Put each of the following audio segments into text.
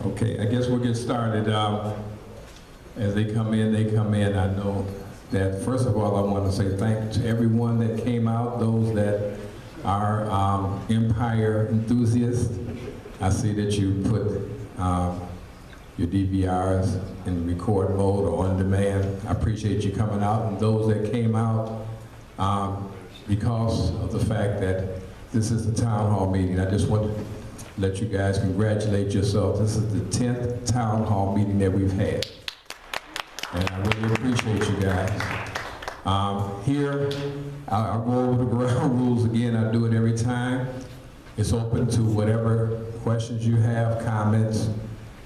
Okay, I guess we'll get started. As they come in, I know that, first of all, I want to say thank you to everyone that came out, those that are Empire enthusiasts. I see that you put your DVRs in record mode or on demand. I appreciate you coming out, and those that came out because of the fact that this is the town hall meeting. I just want to let you guys congratulate yourselves. This is the 10th town hall meeting that we've had. And I really appreciate you guys. Here, I'll go over the ground rules again. I do it every time. It's open to whatever questions you have, comments.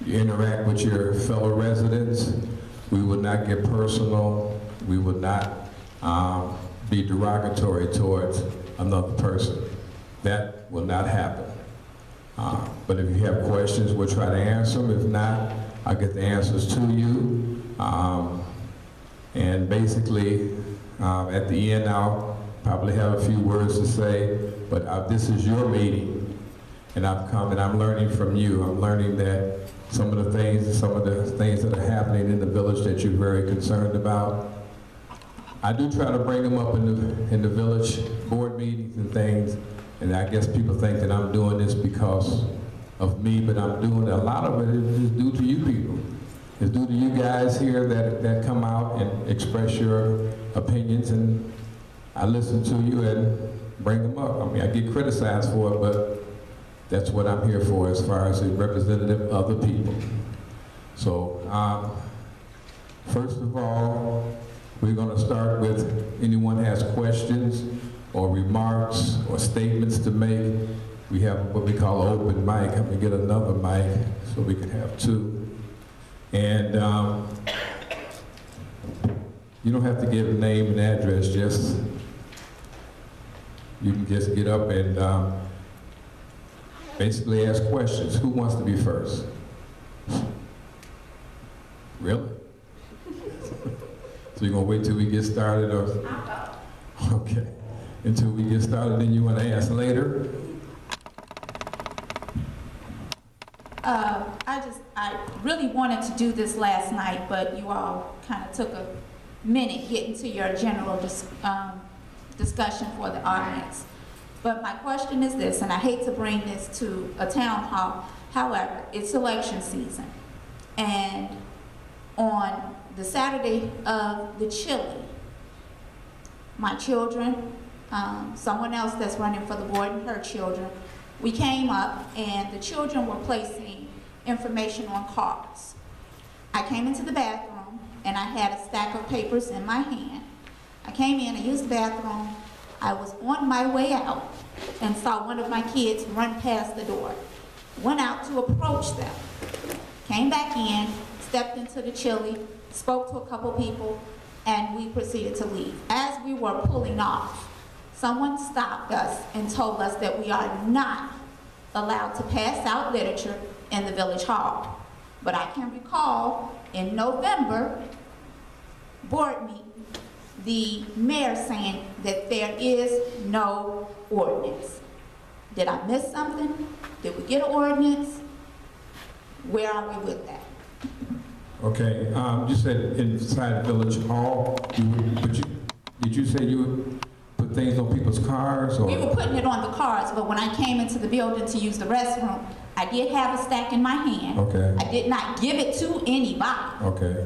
You interact with your fellow residents. We would not get personal. We would not be derogatory towards another person. That will not happen. But if you have questions, we'll try to answer them. If not, I'll get the answers to you. And basically, at the end, I'll probably have a few words to say, but this is your meeting, and I've come and I'm learning from you. I'm learning that some of the things that are happening in the village that you're very concerned about, I do try to bring them up in the village board meetings and things, and I guess people think that I'm doing this because of me, but I'm doing a lot of it is due to you people. It's due to you guys here that come out and express your opinions, and I listen to you and bring them up. I mean, I get criticized for it, but that's what I'm here for as far as a representative of the people. So, first of all, we're going to start with anyone has questions or remarks or statements to make. We have what we call an open mic. I'm going to get another mic so we can have two. And you don't have to give a name and address, just you can just get up and basically ask questions. Who wants to be first? Really? So you're gonna wait till we get started, or? Okay. Until we get started, then you want to ask later? I really wanted to do this last night, but you all kind of took a minute getting to your general discussion for the audience. But my question is this, and I hate to bring this to a town hall, however, it's election season. And on the Saturday of the chili, my children, someone else that's running for the board and her children, we came up and the children were placing information on cards. I came into the bathroom and I had a stack of papers in my hand. I came in, I used the bathroom, I was on my way out and saw one of my kids run past the door. Went out to approach them, came back in, stepped into the chili, spoke to a couple people, and we proceeded to leave. As we were pulling off, someone stopped us and told us that we are not allowed to pass out literature in the village hall. But I can recall in November board meeting, the mayor saying that there is no ordinance. Did I miss something? Did we get an ordinance? Where are we with that? Okay, you said inside the village hall, did you say you would put things on people's cars? Or? We were putting it on the cars, but when I came into the building to use the restroom, I did have a stack in my hand. Okay. I did not give it to anybody. Okay.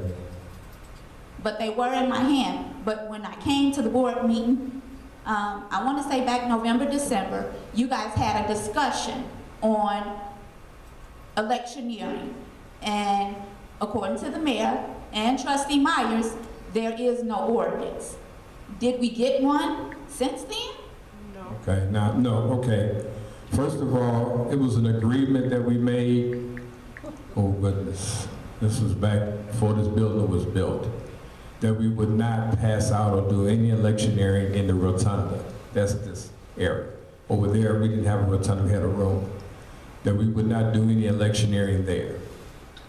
But they were in my hand. But when I came to the board meeting, I want to say back November, December, you guys had a discussion on electioneering. And according to the mayor and Trustee Myers, there is no ordinance. Did we get one since then? No. Okay, now, no, okay. First of all, it was an agreement that we made. Oh goodness, this was back before this building was built, that we would not pass out or do any electioneering in the rotunda. That's this area. Over there, we didn't have a rotunda, we had a room. That we would not do any electioneering there.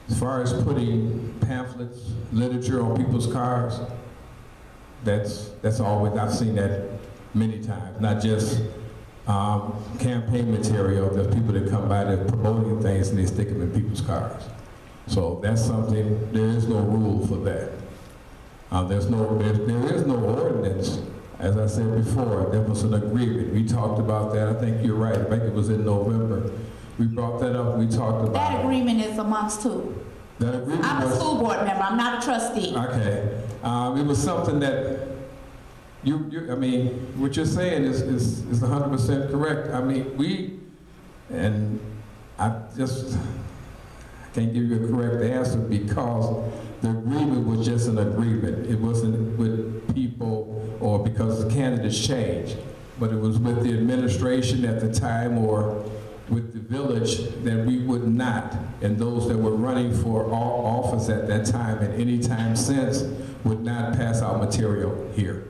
As far as putting pamphlets, literature on people's cars, that's always, I've seen that many times, not just campaign material. There's people that come by, they're promoting things and they stick them in people's cars. So that's something, there is no rule for that. There is no ordinance. As I said before, there was an agreement. We talked about that. I think you're right. I think it was in November. We brought that up. We talked about that agreement is amongst who? That agreement I'm a school board member. I'm not a trustee. Okay. It was something that I mean, what you're saying is 100% correct. I mean, I can't give you a correct answer because the agreement was just an agreement. It wasn't with people or because the candidates changed, but it was with the administration at the time or with the village that we would not, and those that were running for office at that time and any time since, would not pass out material here.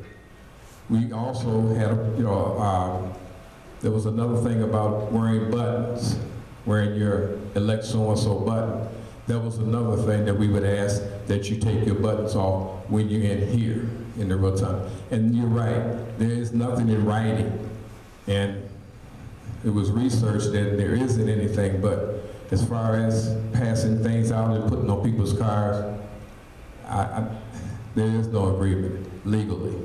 We also had, there was another thing about wearing buttons, wearing your elect so-and-so button. That was another thing that we would ask that you take your buttons off when you're in here, in the rotunda. And you're right, there is nothing in writing. And it was researched that there isn't anything, but as far as passing things out and putting on people's cars, there is no agreement legally.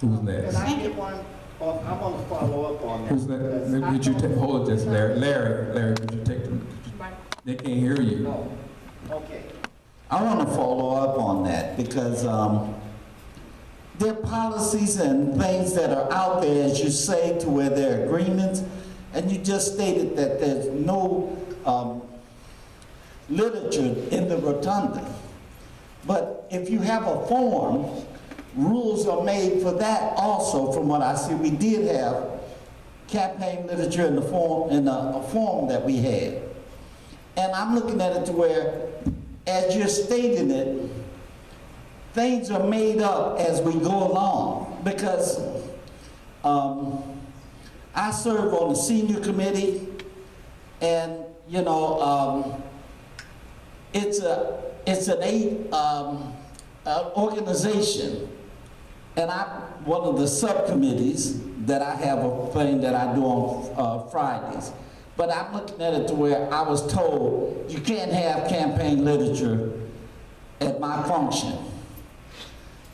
Who's next? Can I get one? I'm going to follow up on that. Who's next? Did you take, hold it just, Larry. Larry, could you take them? They can't hear you. Oh, okay. I want to follow up on that because there are policies and things that are out there, as you say, to where there are agreements, and you just stated that there's no literature in the rotunda. But if you have a form, rules are made for that also, from what I see. We did have campaign literature in the form, a form that we had. And I'm looking at it to where, as you're stating it, things are made up as we go along. Because I serve on the senior committee, and it's an organization, and I'm one of the subcommittees that I have a thing that I do on Fridays. But I'm looking at it to where I was told you can't have campaign literature at my function.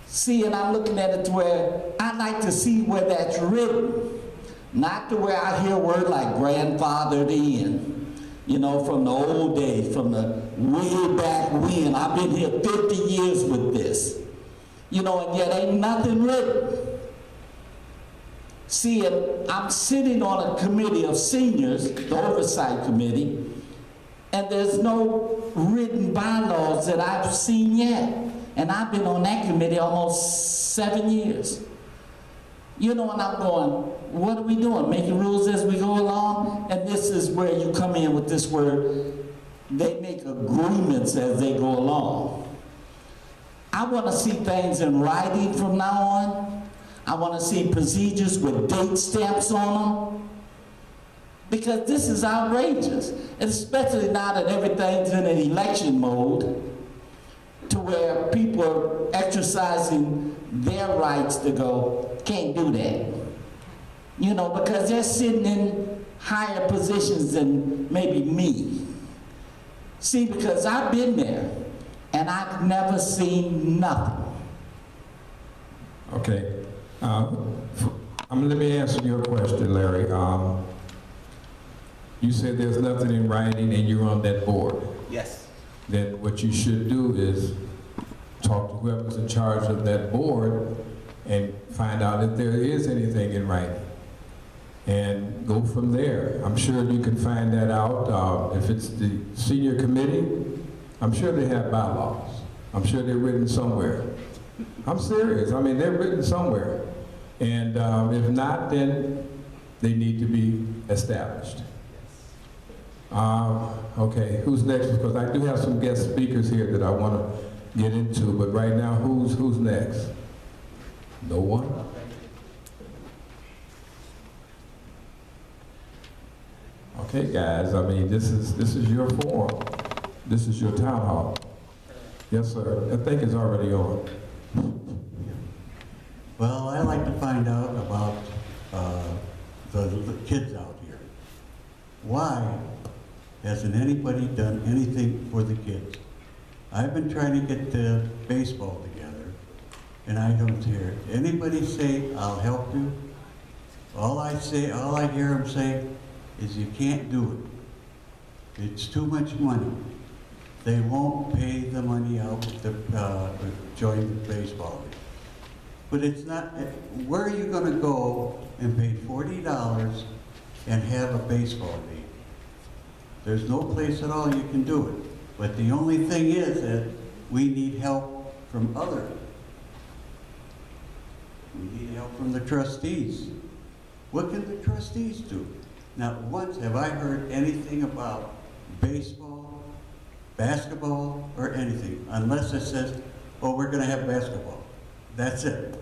See, and I'm looking at it to where I like to see where that's written, not to where I hear a word like grandfathered in, from the old days, from the way back when. I've been here 50 years with this, and yet ain't nothing written. See, I'm sitting on a committee of seniors, the oversight committee, and there's no written bylaws that I've seen yet. And I've been on that committee almost 7 years. And I'm going, what are we doing? Making rules as we go along? And this is where you come in with this word, they make agreements as they go along. I want to see things in writing from now on. I want to see procedures with date stamps on them. Because this is outrageous. And especially now that everything's in an election mode, to where people are exercising their rights to go, can't do that. Because they're sitting in higher positions than maybe me. See, because I've been there, and I've never seen nothing. Okay. Let me answer your question, Larry. You said there's nothing in writing and you're on that board. Yes. Then what you should do is talk to whoever's in charge of that board and find out if there is anything in writing. And go from there. I'm sure you can find that out. If it's the senior committee, I'm sure they have bylaws. I'm sure they're written somewhere. I'm serious. I mean, they're written somewhere. And if not, then they need to be established. Okay, who's next? Because I do have some guest speakers here that I want to get into, but right now, who's next? No one? Okay, guys, I mean, this is your forum. This is your town hall. Yes, sir. I think it's already on. Well, I'd like to find out about the kids out here. Why hasn't anybody done anything for the kids? I've been trying to get the baseball together, and I don't hear anybody say, "I'll help you." All I hear them say is, "You can't do it. It's too much money." They won't pay the money out to join the baseball league. But it's not, where are you gonna go and pay $40 and have a baseball league? There's no place at all you can do it. But the only thing is that we need help from others. We need help from the trustees. What can the trustees do? Not once have I heard anything about baseball, basketball, or anything, unless it says, "Oh, we're gonna have basketball." That's it.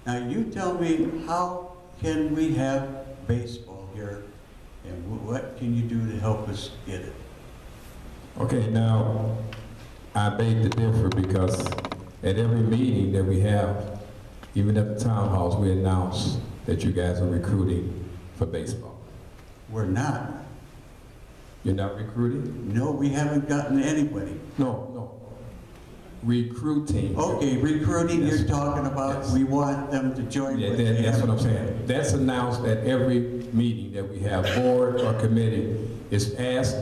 Now you tell me, how can we have baseball here, and what can you do to help us get it? Okay, now, I beg to differ because at every meeting that we have, even at the town halls, we announce that you guys are recruiting for baseball. We're not. You're not recruiting? No, we haven't gotten anybody. No. Recruiting. Okay, recruiting, Yes. you're talking about, Yes. we want them to join. Yeah, but they that's what I'm haven't. saying. That's announced at every meeting that we have, board or committee. It's asked,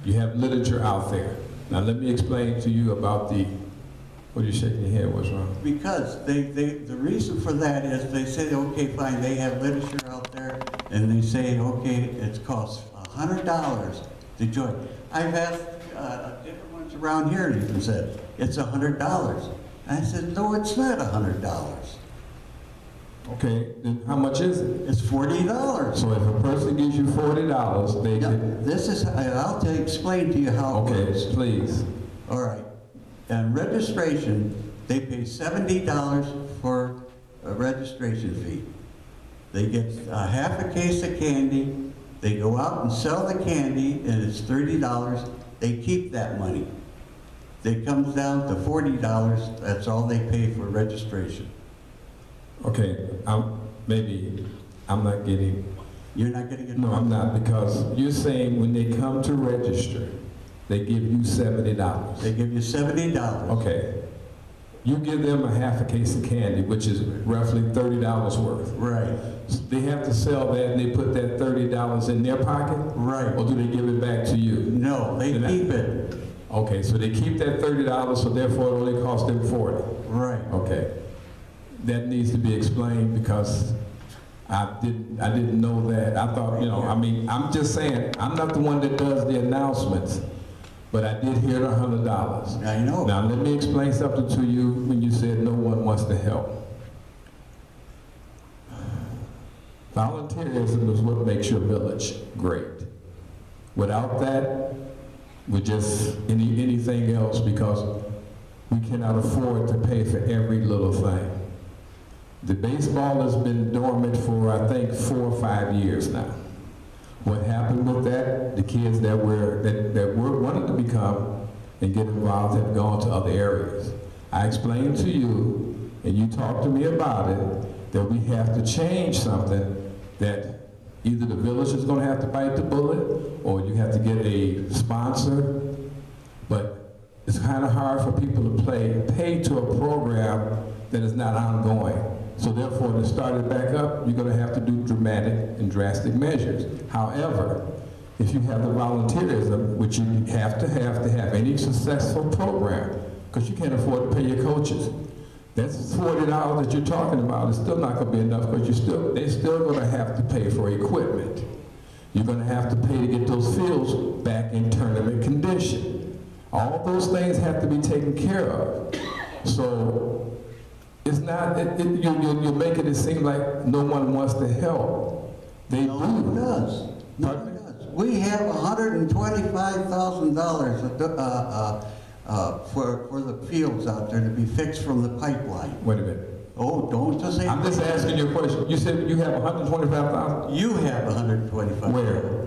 you have literature out there. Now let me explain to you about what are you shaking your head, what's wrong? Because the reason for that is they say, okay, fine, they have literature out there, and they say, okay, it costs $100 to join. I've asked different ones around here even said, it's $100. I said, no, it's not $100. Okay, then how much is it? It's $40. So if a person gives you $40, they Yeah, can, this is, explain to you how it okay, works. please. All right. And registration, they pay $70 for a registration fee. They get half a case of candy. They go out and sell the candy, and it's $30. They keep that money. It comes down to $40. That's all they pay for registration. Okay, I'm not getting, You're not getting it? no, I'm not, because you're saying when they come to register, they give you $70. They give you $70. Okay. You give them a half a case of candy, which is roughly $30 worth. Right. So they have to sell that and they put that $30 in their pocket? Right. Or do they give it back to you? No, they keep it. Okay, so they keep that $30, so therefore it only costs them $40. Right. Okay. That needs to be explained because I didn't know that. I thought, I'm just saying, I'm not the one that does the announcements, but I did hear the $100. I know. Now let me explain something to you when you said no one wants to help. Volunteerism is what makes your village great. Without that, we're just anything else because we cannot afford to pay for every little thing. The baseball has been dormant for, I think, 4 or 5 years now. What happened with that, the kids that wanted to become and get involved have gone to other areas. I explained to you, and you talked to me about it, that we have to change something that either the village is going to have to bite the bullet or you have to get a sponsor. But it's kind of hard for people to pay to a program that is not ongoing. So therefore, to start it back up, you're going to have to do dramatic and drastic measures. However, if you have the volunteerism, which you have to have any successful program, because you can't afford to pay your coaches. That's $40 that you're talking about is still not going to be enough because they're still going to have to pay for equipment. You're going to have to pay to get those fields back in tournament condition. All those things have to be taken care of. So it's not, you're making it seem like no one wants to help. They No do. one does. No one does. We have $125,000 for the fields out there to be fixed from the pipeline. Wait a minute. Oh, don't just say. I'm just asking you a question. You said you have 125,000? You have 125. Where?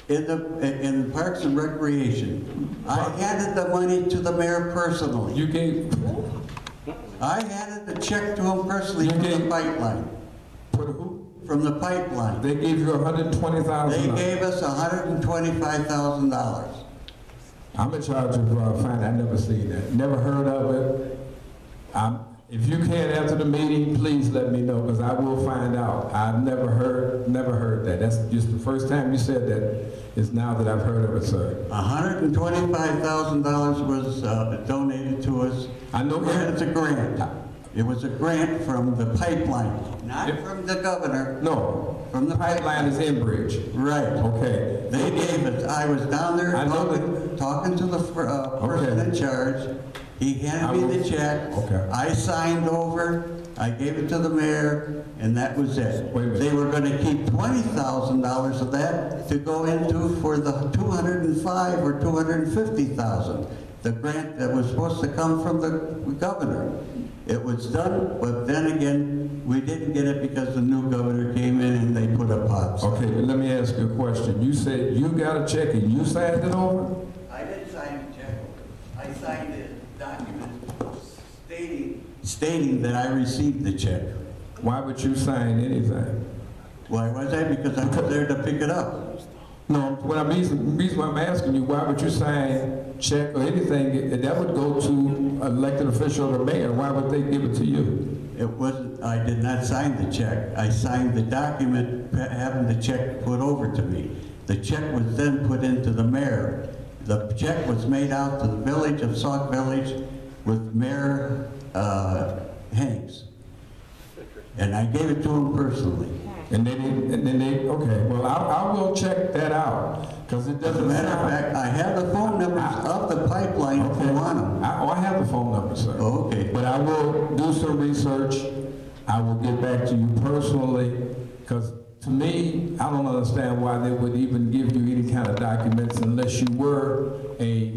In Parks and Recreation. I handed the money to the mayor personally. You gave, I handed the check to him personally You for the gave- pipeline. for who? from the pipeline. They gave you $120,000. They gave us $125,000. I'm in charge of finance. I never seen that. Never heard of it. If you can't answer the meeting, please let me know, because I will find out. I've never heard that. That's just the first time you said that. Is now that I've heard of it, sir. $125,000 was donated to us. I know It's a grant. It was a grant from the pipeline, not from the governor. No, From the pipeline is Enbridge. Right. Okay. They gave it. I was down there talking to the person in charge. He handed me the check. Okay. I signed over. I gave it to the mayor, and that was it. Wait a minute. They were going to keep $20,000 of that to go into for the 205 or 250,000, the grant that was supposed to come from the governor. It was done, but then again, we didn't get it because the new governor came in and they put a pot. Okay, but let me ask you a question. You said you got a check and you signed it over? I didn't sign the check. I signed a document stating that I received the check. Why would you sign anything? Why was I? Because I was there to pick it up. No, the reason why I'm asking you, why would you sign check or anything that would go to elected official or mayor? Why would they give it to you? It wasn't, I did not sign the check. I signed the document having the check put over to me. The check was then put into the mayor. The check was made out to the village of Sauk Village with Mayor Hanks. And I gave it to him personally. And then they, okay, well, I will check that out, because it doesn't As a matter of fact, I have the phone numbers of the pipeline if you want them. I have the phone number, sir. Oh, okay. But I will do some research. I will get back to you personally, because to me, I don't understand why they would even give you any kind of documents unless you were a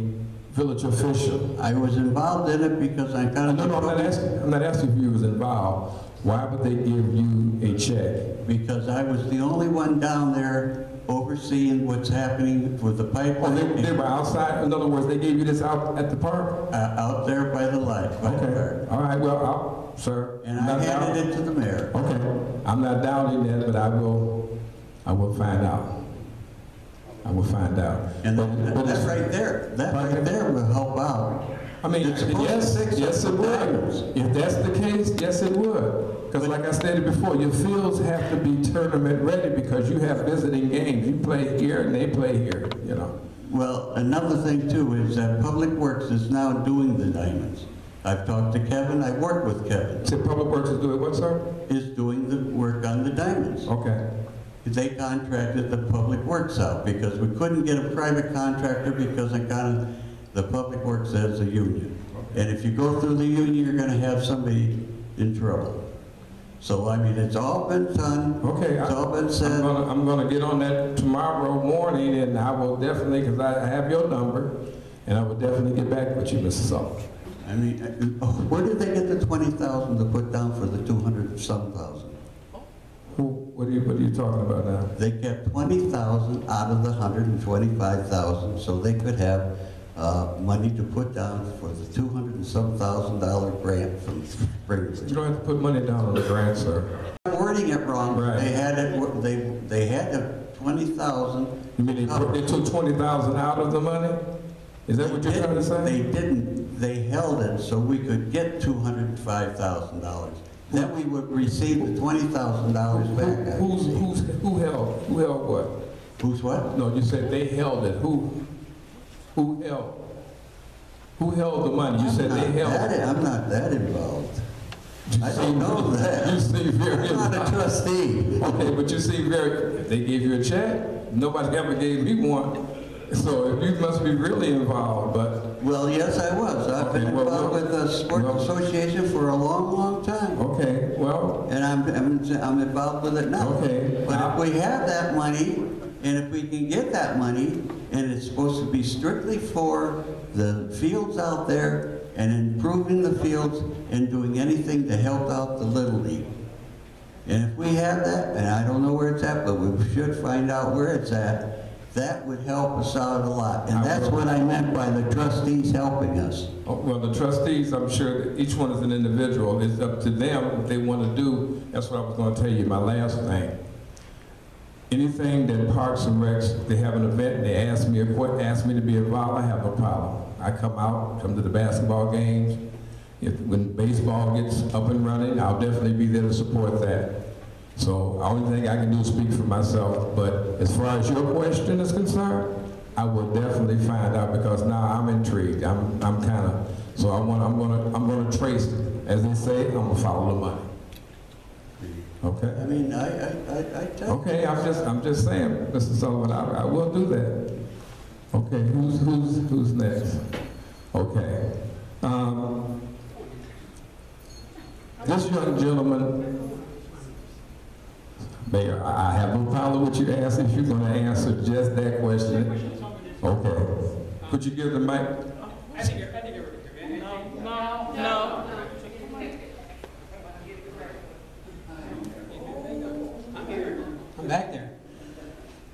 village official. I was involved in it because I kind of... No, I'm not asking if you was involved. Why would they give you a check? Because I was the only one down there overseeing what's happening with the pipeline. Oh, they were outside? In other words, they gave you this out at the park? Out there by the light. Okay. All right, well, sir. And I handed it to the mayor. Okay. I'm not doubting that, but I will find out. I will find out. And that's right there. That right there will help out. I mean, yes, it would. If that's the case, yes, it would. Because like I stated before, your fields have to be tournament ready because you have visiting games. You play here and they play here, you know. Well, another thing too is that Public Works is now doing the diamonds. I've talked to Kevin, I've worked with Kevin. So Public Works is doing what, sir? Is doing the work on the diamonds. Okay. They contracted the Public Works out because we couldn't get a private contractor because the Public Works has a union. And if you go through the union, you're going to have somebody in trouble. So, I mean, it's all been done. Okay. It's all been said. I'm going to get on that tomorrow morning, and I will definitely, because I have your number, and I will definitely get back with you, Mr. Sauk. I mean, where did they get the $20,000 to put down for the 200-some thousand? What are you talking about now? They kept 20,000 out of the 125,000 so they could have money to put down for the $200-some thousand grant from Springfield. You don't have to put money down on the grant, sir. I'm wording it wrong. Right. They had it. They had the 20,000. You mean they took 20,000 out of the money? Is that what you're trying to say? They didn't. They held it so we could get $205,000. Then we would receive the $20,000 back. Who held what? Who's what? No, you said they held it. Who held? Who held the money? You said they held it. I'm not that involved. I don't know that. You seem very I'm not a trustee. Okay, but you seem very, if they gave you a check, nobody ever gave me one. So you must be really involved, but... Well, yes, I was. I've been involved with the Sports Association for a long, long time. Okay, well... And I'm involved with it now. Okay. But if we have that money, and if we can get that money, and it's supposed to be strictly for the fields out there, and improving the fields, and doing anything to help out the Little League. And if we have that, and I don't know where it's at, but we should find out where it's at, that would help us out a lot. And that's what I meant by the trustees helping us. Oh, well, the trustees, I'm sure that each one is an individual. It's up to them what they want to do. That's what I was going to tell you, my last thing. anything that Parks and Recs, they have an event, they ask me to be involved, I have no problem. I come to the basketball games. When baseball gets up and running, I'll definitely be there to support that. So the only thing I can do is speak for myself, but as far as your question is concerned, I will definitely find out because now I'm intrigued. I'm kind of, so I'm gonna trace it. As they say, I'm gonna follow the money. Okay? I mean, Okay, I'm just saying, Mr. Sullivan, I will do that. Okay, who's next? Okay. This young gentleman, Mayor, I have no problem with you asking if you're going to answer just that question. Okay. Could you give the mic? I think you're No. I'm back there.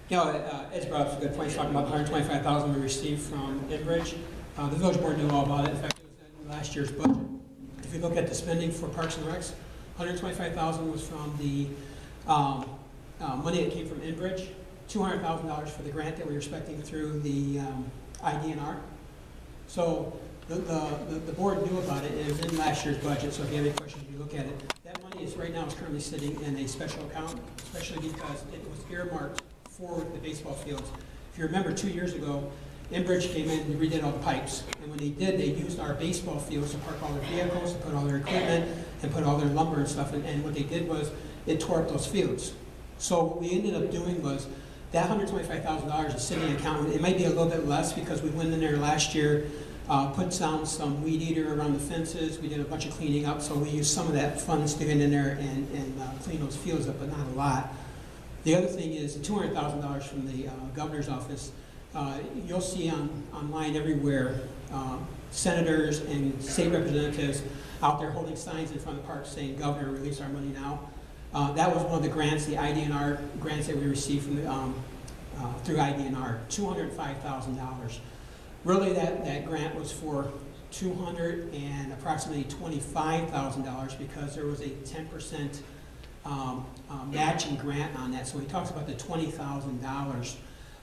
You know, Ed's brought up a good point, talking about the $125,000 we received from Enbridge. The village board knew all about it. In fact, it was in last year's budget. If you look at the spending for Parks and Recs, $125,000 was from the money that came from Enbridge, $200,000 for the grant that we were expecting through the IDNR. So the board knew about it. It was in last year's budget, so if you have any questions, you look at it. That money is right now is currently sitting in a special account, especially because it was earmarked for the baseball fields. If you remember 2 years ago, Enbridge came in and redid all the pipes. And when they did, they used our baseball fields to park all their vehicles, to put all their equipment, and put all their lumber and stuff. And what they did was, it tore up those fields. So what we ended up doing was, that $125,000 is sitting in an account. It might be a little bit less because we went in there last year, put down some weed eater around the fences. We did a bunch of cleaning up, so we used some of that funds to get in there and clean those fields up, but not a lot. The other thing is the $200,000 from the governor's office. You'll see online everywhere senators and state representatives out there holding signs in front of the park saying, "Governor, release our money now." That was one of the grants, the IDNR grants that we received from through IDNR, $205,000. Really, that grant was for $200,000 and approximately $25,000 because there was a 10% matching grant on that. So he talks about the $20,000.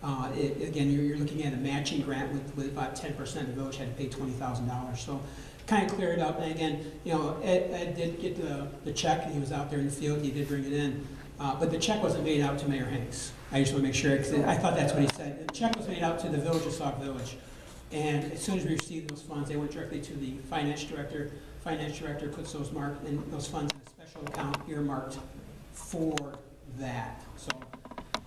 Again, you're looking at a matching grant with about 10%. The village had to pay $20,000. So kind of clear it up. And again, you know, Ed did get the check. He was out there in the field. He did bring it in. But the check wasn't made out to Mayor Hanks. I just want to make sure, because I thought that's what he said. The check was made out to the village of Sauk Village. And as soon as we received those funds, they went directly to the finance director. Finance director puts those those funds in a special account earmarked for that. So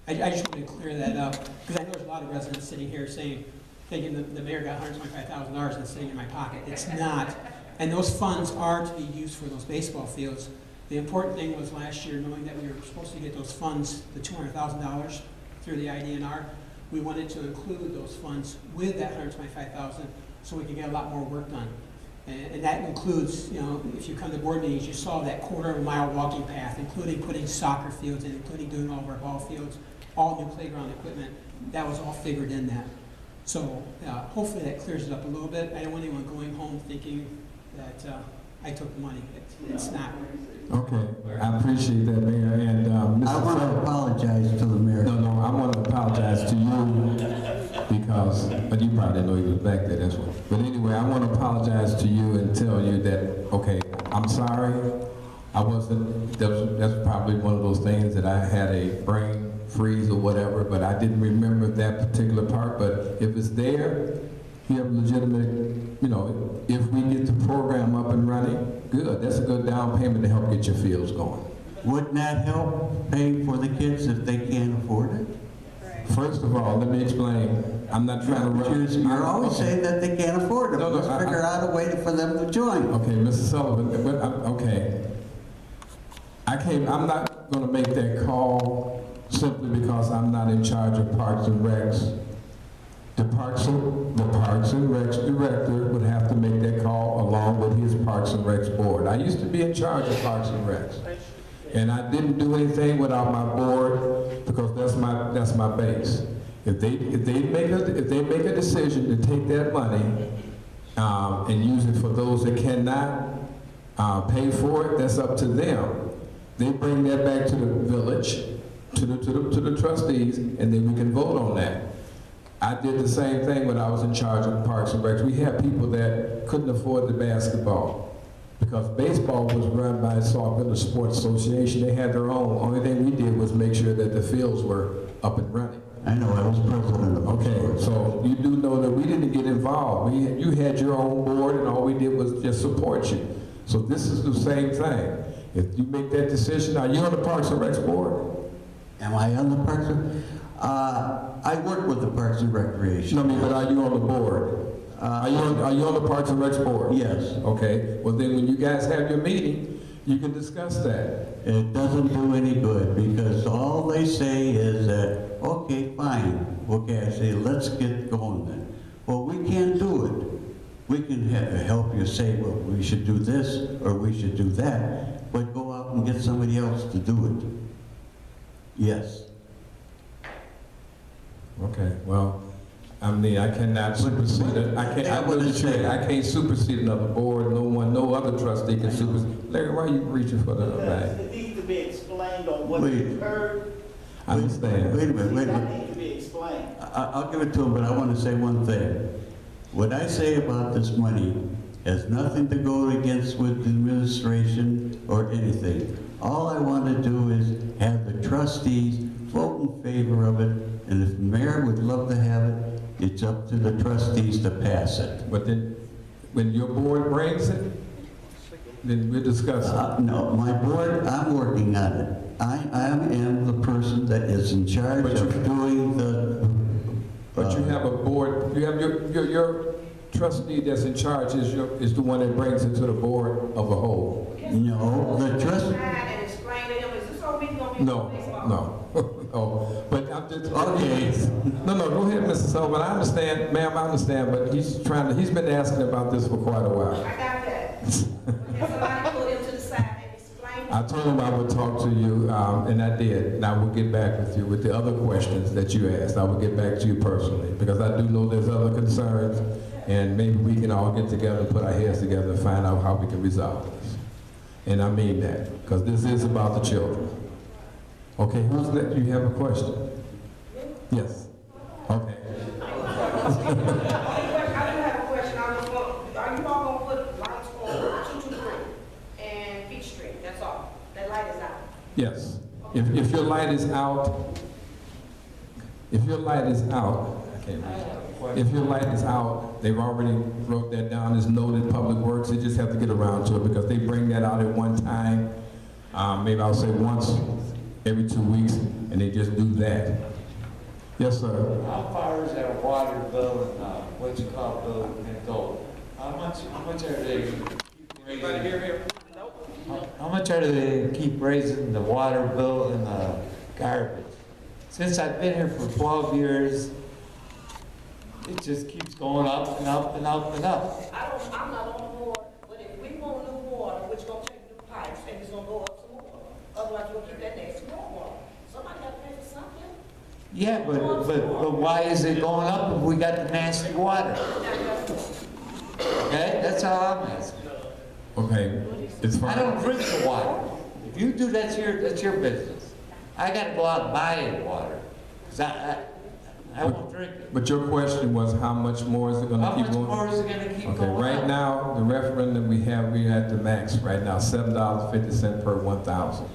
I just wanted to clear that up, because I know there's a lot of residents sitting here thinking the mayor got $125,000 and it's sitting in my pocket. It's not. And those funds are to be used for those baseball fields. The important thing was last year, knowing that we were supposed to get those funds, the $200,000 through the IDNR, we wanted to include those funds with that $125,000 so we could get a lot more work done. And that includes, you know, if you come to board meetings, you saw that quarter-mile walking path, including putting soccer fields in, including doing all of our ball fields, all new playground equipment. That was all figured in that. So hopefully that clears it up a little bit. I don't want anyone going home thinking that I took the money. It's not. Okay, I appreciate that, Mayor. And Mr. I want to apologize to the mayor. No, I want to apologize to you because, but you probably didn't know he was back there, that's why. But anyway, I want to apologize to you and tell you that, okay, I'm sorry. I wasn't, that's probably one of those things that I had a brain freeze or whatever, but I didn't remember that particular part. But if it's there, you have legitimate, you know, if we get the program up and running, good. That's a good down payment to help get your fields going. Wouldn't that help pay for the kids if they can't afford it? First of all, let me explain. I'm not trying to run. You're always saying that they can't afford it. No, Let's figure out a way for them to join. Okay, Mr. Sullivan, okay. I'm not going to make that call simply because I'm not in charge of Parks and Recs. The Parks and Recs director would have to make that call along with his Parks and Recs board. I used to be in charge of Parks and Recs, and I didn't do anything without my board because that's my base. If they make a decision to take that money and use it for those that cannot pay for it, that's up to them. They bring that back to the village, to the trustees, and then we can vote on that. I did the same thing when I was in charge of Parks and Recs. We had people that couldn't afford the basketball because baseball was run by Sauk Village Sports Association. They had their own. Only thing we did was make sure that the fields were up and running. I know, I was president of Okay, so you do know that we didn't get involved. You had your own board, and all we did was just support you. So this is the same thing. If you make that decision, are you on the Parks and Recs board? Am I on the Parks and I work with the Parks and Recreation. No, I mean, but are you on the board? Are you on the Parks and Recs board? Yes. Okay, well then when you guys have your meeting, you can discuss that. It doesn't do any good because all they say is that, okay, fine. Okay, I say, let's get going then. Well, we can't do it. We can help you say, well, we should do this or we should do that, but go out and get somebody else to do it. Yes. Okay, well, I mean, I cannot supersede it. I can't supersede another board. No other trustee can supersede. Larry, why are you reaching for the bag? It needs to be explained on what you heard. I understand. Wait a minute. That needs to be explained. I'll give it to him, but I want to say one thing. What I say about this money has nothing to go against with the administration or anything. All I want to do is have the trustees vote in favor of it, and if the mayor would love to have it, it's up to the trustees to pass it. But then, when your board brings it, then we'll discuss it. No, my board, I'm working on it. I am the person that is in charge of doing the... But you have a board, you have your trustee that's in charge is the one that brings it to the board of a whole. No, the trust... And explain to him, is this whole meeting gonna be No, baseball? no. But I'm just, okay. No, go ahead, Mr. Sullivan. I understand, ma'am, I understand, but he's been asking about this for quite a while. I got that. Can somebody pull him to the side and explain? I told him I would talk to you, and I did, and I will get back with you with the other questions that you asked. I will get back to you personally, because I do know there's other concerns, and maybe we can all get together and put our heads together and find out how we can resolve this. And I mean that, because this is about the children. Okay, who's that? You have a question? Yes. Okay. I do have a question. Are you all gonna put lights on 223 and Beach Street? That's all. That light is out. Yes. If your light is out, I can't read. If your light is out, they've already wrote that down as noted public works. They just have to get around to it because they bring that out at one time. Maybe I'll say once every 2 weeks, and they just do that. Yes, sir. How far is our water bill and what's it called bill and gold? How much are they keep raising? How much are they keep raising the water bill and the garbage? Since I've been here for 12 years, it just keeps going up and up and up and up. I'm not on the board, but if we want new water, we're gonna take new pipes and it's gonna go up some more. Otherwise, we'll keep that next to more water. Somebody have to pay for something. Yeah, but why is it going up if we got the nasty water? Okay, that's all I'm asking. Okay. It's fine. I don't drink the water. If you do, that's your business. I gotta go out and buy water, 'cause I won't drink it. But your question was how much more is it going to How keep much going? more is it gonna keep Okay, going right up? now, the referendum we're at the max right now, $7.50 per 1,000.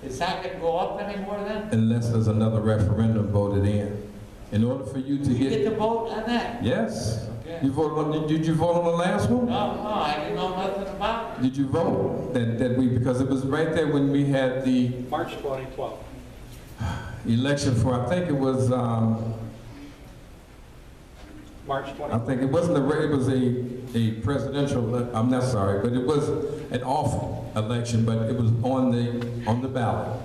It's not gonna go up anymore then? Unless there's another referendum voted in. In order for you to You get get, to vote on that? yes. Okay. You voted on, did you vote on the last one? No, I didn't know nothing about it. Did you vote? Because it was right there when we had the March 2012. election for, I think it was, March I 2012. think it wasn't it was a presidential, I'm not sorry, but it was an off election, but it was on the ballot.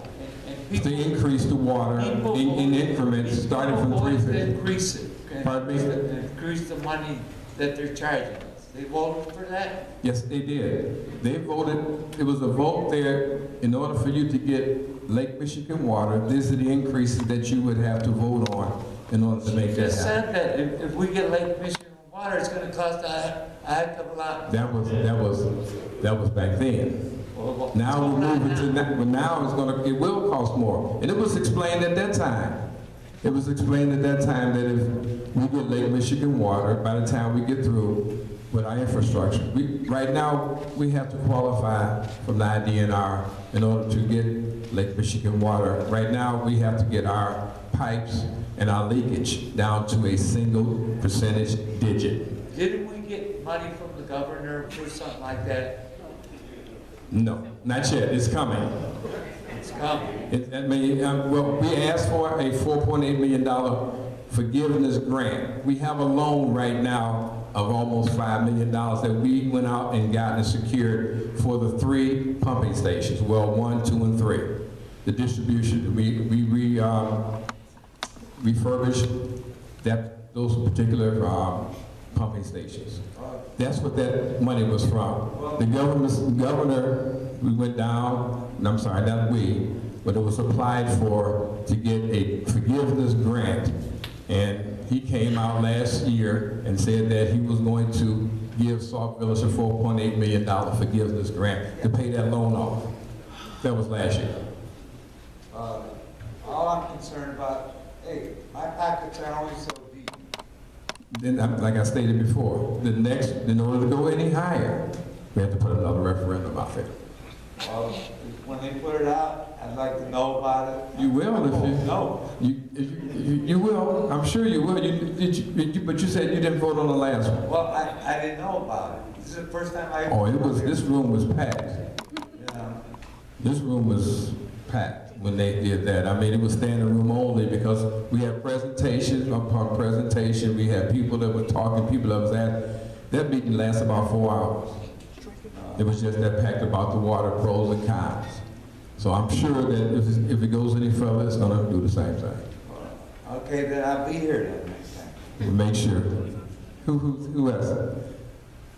And To increase the water in increments, starting from people voted to 350. increase it. Okay? Pardon me? To increase the money that they're charging us. They voted for that? Yes, they did. They voted, it was a vote there, in order for you to get Lake Michigan water, these are the increases that you would have to vote on in order to make You that just happen. said that if we get Lake Michigan water, it's gonna cost a heck of a lot. That was back then. Now we're moving to that, but now it will cost more. And it was explained at that time. It was explained at that time that if we get Lake Michigan water, by the time we get through with our infrastructure, right now we have to qualify from the IDNR in order to get Lake Michigan water. Right now we have to get our pipes and our leakage down to a single percentage digit. Didn't we get money from the governor for something like that? No, not yet. It's coming. It's coming. Well, we asked for a $4.8 million forgiveness grant. We have a loan right now of almost $5 million that we went out and got and secured for the 3 pumping stations. Well, 1, 2, and 3. The distribution, we refurbished those particular pumping stations. That's what that money was from. The governor, we went down, and I'm sorry, not we, but it was applied for to get a forgiveness grant. And he came out last year and said that he was going to give Sauk Village a $4.8 million forgiveness grant to pay that loan off. That was last year. All I'm concerned about, hey, my pockets are only so deep. Then, like I stated before, in order to go any higher, we have to put another referendum out there. Well, when they put it out, I'd like to know about it. You will if you know. You will. I'm sure you will. But you said you didn't vote on the last one. Well, I didn't know about it. This is the first time I. Oh, it was. This room was packed. Yeah. This room was packed when they did that. I mean, it was standing room only because we had presentations upon presentation. We had people that were talking, people that was at. That meeting lasted about 4 hours. It was just that packed about the water, pros and cons. So I'm sure that if it goes any further, it's going to do the same thing. Okay, then I'll be here then next time. We'll make sure. Who else?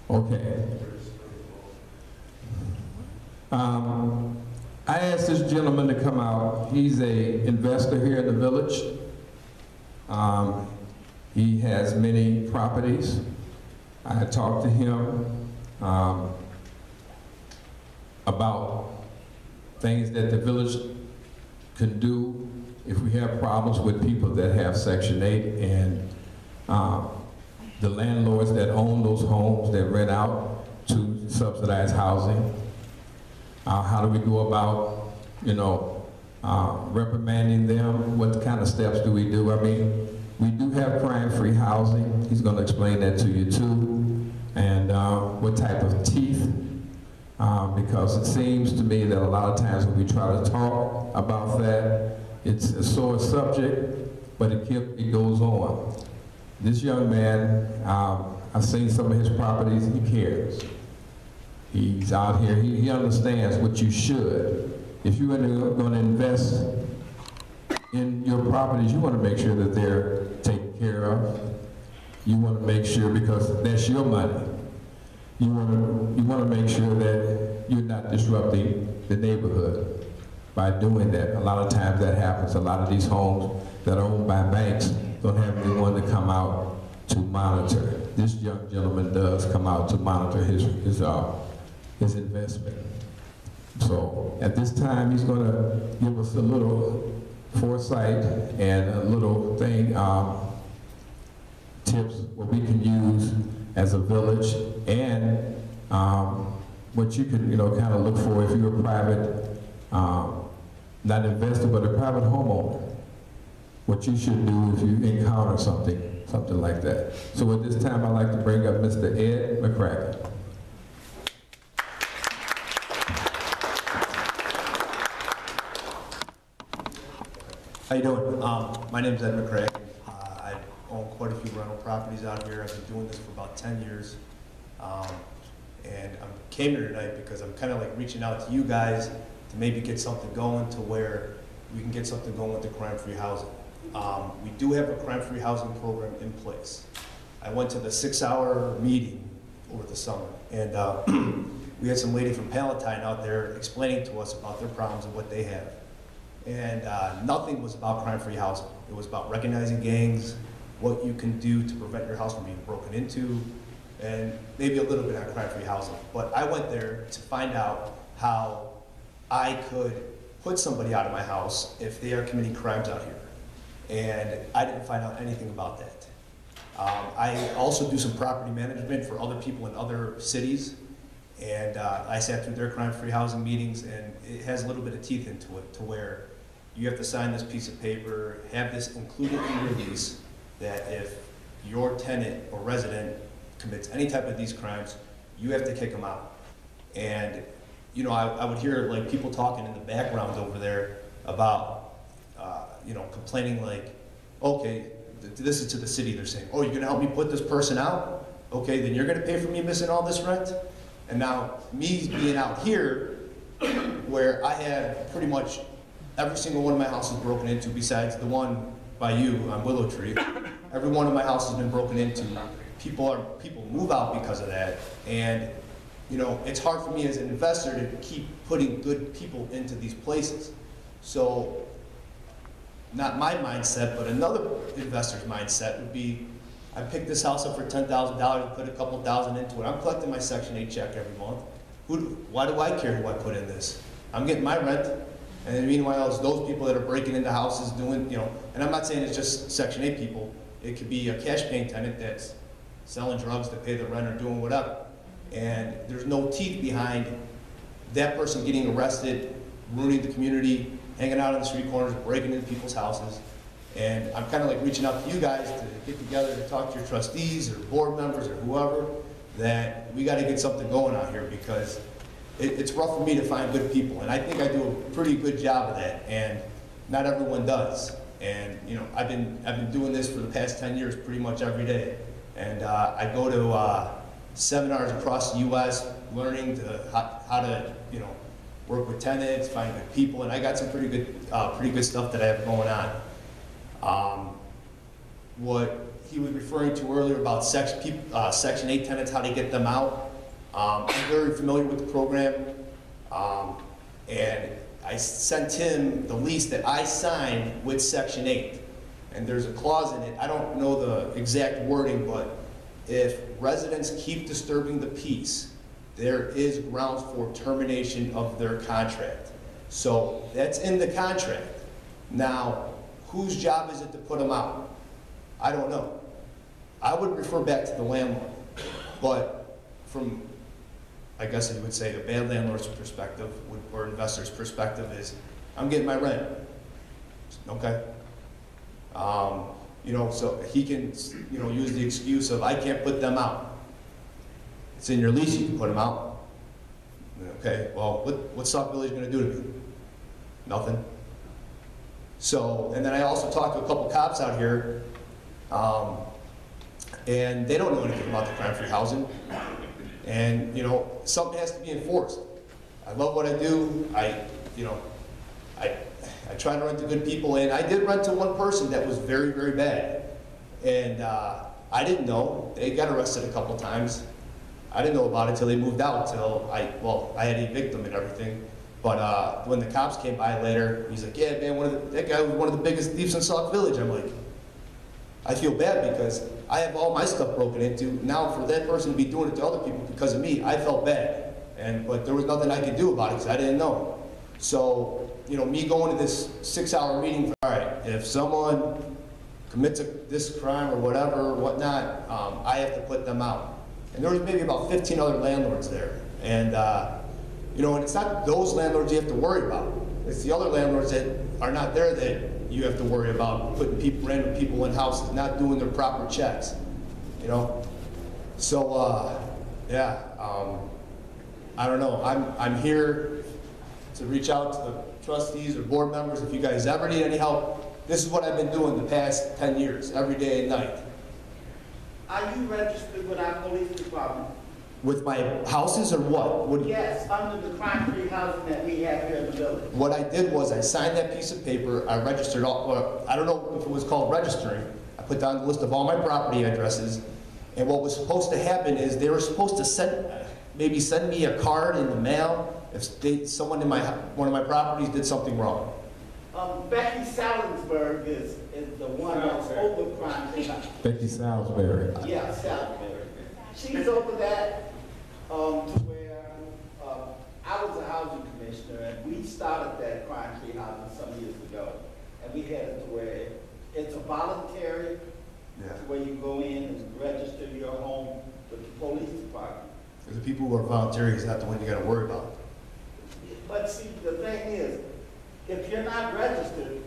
Okay. I asked this gentleman to come out. He's a investor here in the village. He has many properties. I talked to him about things that the village can do if we have problems with people that have Section 8 and the landlords that own those homes that rent out to subsidized housing. How do we go about, reprimanding them? What kind of steps do we do? I mean, we do have crime-free housing. He's going to explain that to you too. And what type of teeth, because it seems to me that a lot of times when we try to talk about that, it's a sore subject, but it goes on. This young man, I've seen some of his properties, he cares. He's out here, he understands what you should. If you're going to invest in your properties, you want to make sure that they're taken care of. You want to make sure, because that's your money. You want to make sure that you're not disrupting the neighborhood by doing that. A lot of times that happens. A lot of these homes that are owned by banks don't have anyone to come out to monitor. This young gentleman does come out to monitor his investment. So at this time, he's going to give us a little foresight and a little thing, tips what we can use as a village, and what you can, kind of look for if you're a private, not investor, but a private homeowner. What you should do if you encounter something like that. So at this time, I'd like to bring up Mr. Ed McCracken. How you doing? My name's Ed McCracken. I own quite a few rental properties out here. I've been doing this for about 10 years. And I came here tonight because I'm kind of like reaching out to you guys to maybe get something going to where we can get something going with the crime-free housing. We do have a crime-free housing program in place. I went to the 6-hour meeting over the summer, and we had some lady from P.L.A.N out there explaining to us about their problems and what they have. And nothing was about crime-free housing. It was about recognizing gangs, what you can do to prevent your house from being broken into, and maybe a little bit on crime-free housing. But I went there to find out how I could put somebody out of my house if they are committing crimes out here. And I didn't find out anything about that. I also do some property management for other people in other cities, and I sat through their crime-free housing meetings, and it has a little bit of teeth into it, to where you have to sign this piece of paper, have this included in your lease, that if your tenant or resident commits any type of these crimes, you have to kick them out. And you know, I would hear like people talking in the background over there about, you know, complaining like, okay, this is to the city, they're saying, oh, you're gonna help me put this person out? Okay, then you're gonna pay for me missing all this rent? And now, me being out here, where I have pretty much every single one of my houses broken into, besides the one by you on Willow Tree, every one of my houses has been broken into. People move out because of that, and you know, it's hard for me as an investor to keep putting good people into these places. So, not my mindset, but another investor's mindset would be, I picked this house up for $10,000, put a couple thousand into it. I'm collecting my Section 8 check every month. Why do I care who I put in this? I'm getting my rent, and meanwhile, it's those people that are breaking into houses doing, you know, and I'm not saying it's just Section 8 people. It could be a cash paying tenant that's selling drugs to pay the rent or doing whatever. And there's no teeth behind that person getting arrested, ruining the community, hanging out on the street corners, breaking into people's houses. And I'm kind of like reaching out to you guys to get together to talk to your trustees or board members or whoever, that we got to get something going out here, because it's rough for me to find good people. And I think I do a pretty good job of that, and not everyone does. And you know, I've been doing this for the past 10 years pretty much every day. And I go to seminars across the U.S. learning how to, you know, work with tenants, find good people, and I got some pretty good stuff that I have going on. What he was referring to earlier about Section 8 tenants, how to get them out, I'm very familiar with the program, and I sent him the lease that I signed with Section 8, and there's a clause in it, I don't know the exact wording, but if residents keep disturbing the peace, there is grounds for termination of their contract. So that's in the contract. Now, whose job is it to put them out? I don't know. I would refer back to the landlord. But from, I guess you would say, a bad landlord's perspective, or investor's perspective, is I'm getting my rent. Okay? You know, so he can, you know, use the excuse of, I can't put them out. It's in your lease, you can put them out. Okay, well, what's Sauk Village going to do to me? Nothing. So, and then I also talked to a couple cops out here, and they don't know anything about the crime-free housing. And, you know, something has to be enforced. I love what I do. I try to rent to good people, and I did rent to one person that was very, very bad. And I didn't know. They got arrested a couple times. I didn't know about it till they moved out, till I had to evict them and everything. But when the cops came by later, he's like, yeah, man, that guy was one of the biggest thieves in Sauk Village. I'm like, I feel bad because I have all my stuff broken into. Now for that person to be doing it to other people because of me, I felt bad. But there was nothing I could do about it because I didn't know. So, you know, me going to this 6-hour meeting, all right, if someone commits this crime or whatever, whatnot, I have to put them out. And there was maybe about 15 other landlords there. And, you know, and it's not those landlords you have to worry about. It's the other landlords that are not there that you have to worry about putting random people in houses, not doing their proper checks, you know? So, yeah, I don't know. I'm here to reach out to the trustees or board members. If you guys ever need any help, this is what I've been doing the past 10 years, every day and night. Are you registered with our police department? With my houses or what? Yes, under the crime-free housing that we have here in the village. What I did was I signed that piece of paper, I registered all, I don't know if it was called registering. I put down the list of all my property addresses, and what was supposed to happen is they were supposed to send me a card in the mail if someone in one of my properties did something wrong. Becky Salisbury is the one that's over crime-free housing. Becky Salisbury. Yeah, Salisbury. She's over that to where I was a housing started that crime free housing some years ago, and we had it to where it's a voluntary, Yeah. to where you go in and register your home with the police department. The people who are volunteering is not the one you gotta worry about. But see, the thing is, if you're not registered,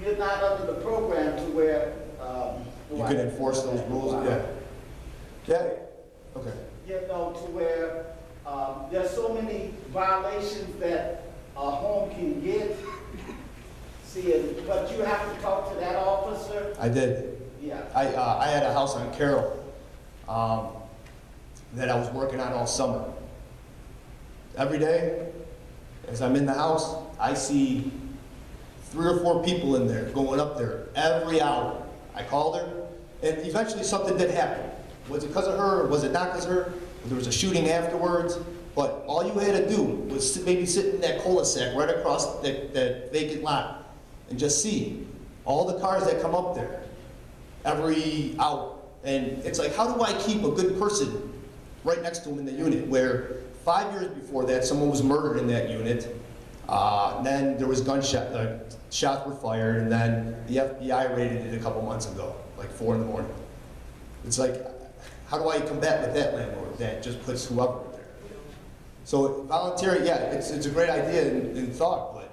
you're not under the program to where, You can enforce those rules, yeah. Yeah, okay. You know, to where, there's so many violations that a home can get. See, but you have to talk to that officer. I did. Yeah. I had a house on Carroll that I was working on all summer. Every day, as I'm in the house, I see 3 or 4 people in there going up there every hour. I called her, and eventually something did happen. Was it because of her, or was it not because of her? There was a shooting afterwards, but all you had to do was maybe sit in that cul-de-sac right across that vacant lot and just see all the cars that come up there every hour. And it's like, how do I keep a good person right next to him in the unit, where 5 years before that, someone was murdered in that unit, then there was shots were fired, and then the FBI raided it a couple months ago, like 4 in the morning. It's like, how do I combat with that landlord that just puts whoever there? So volunteering, yeah, it's a great idea in thought, but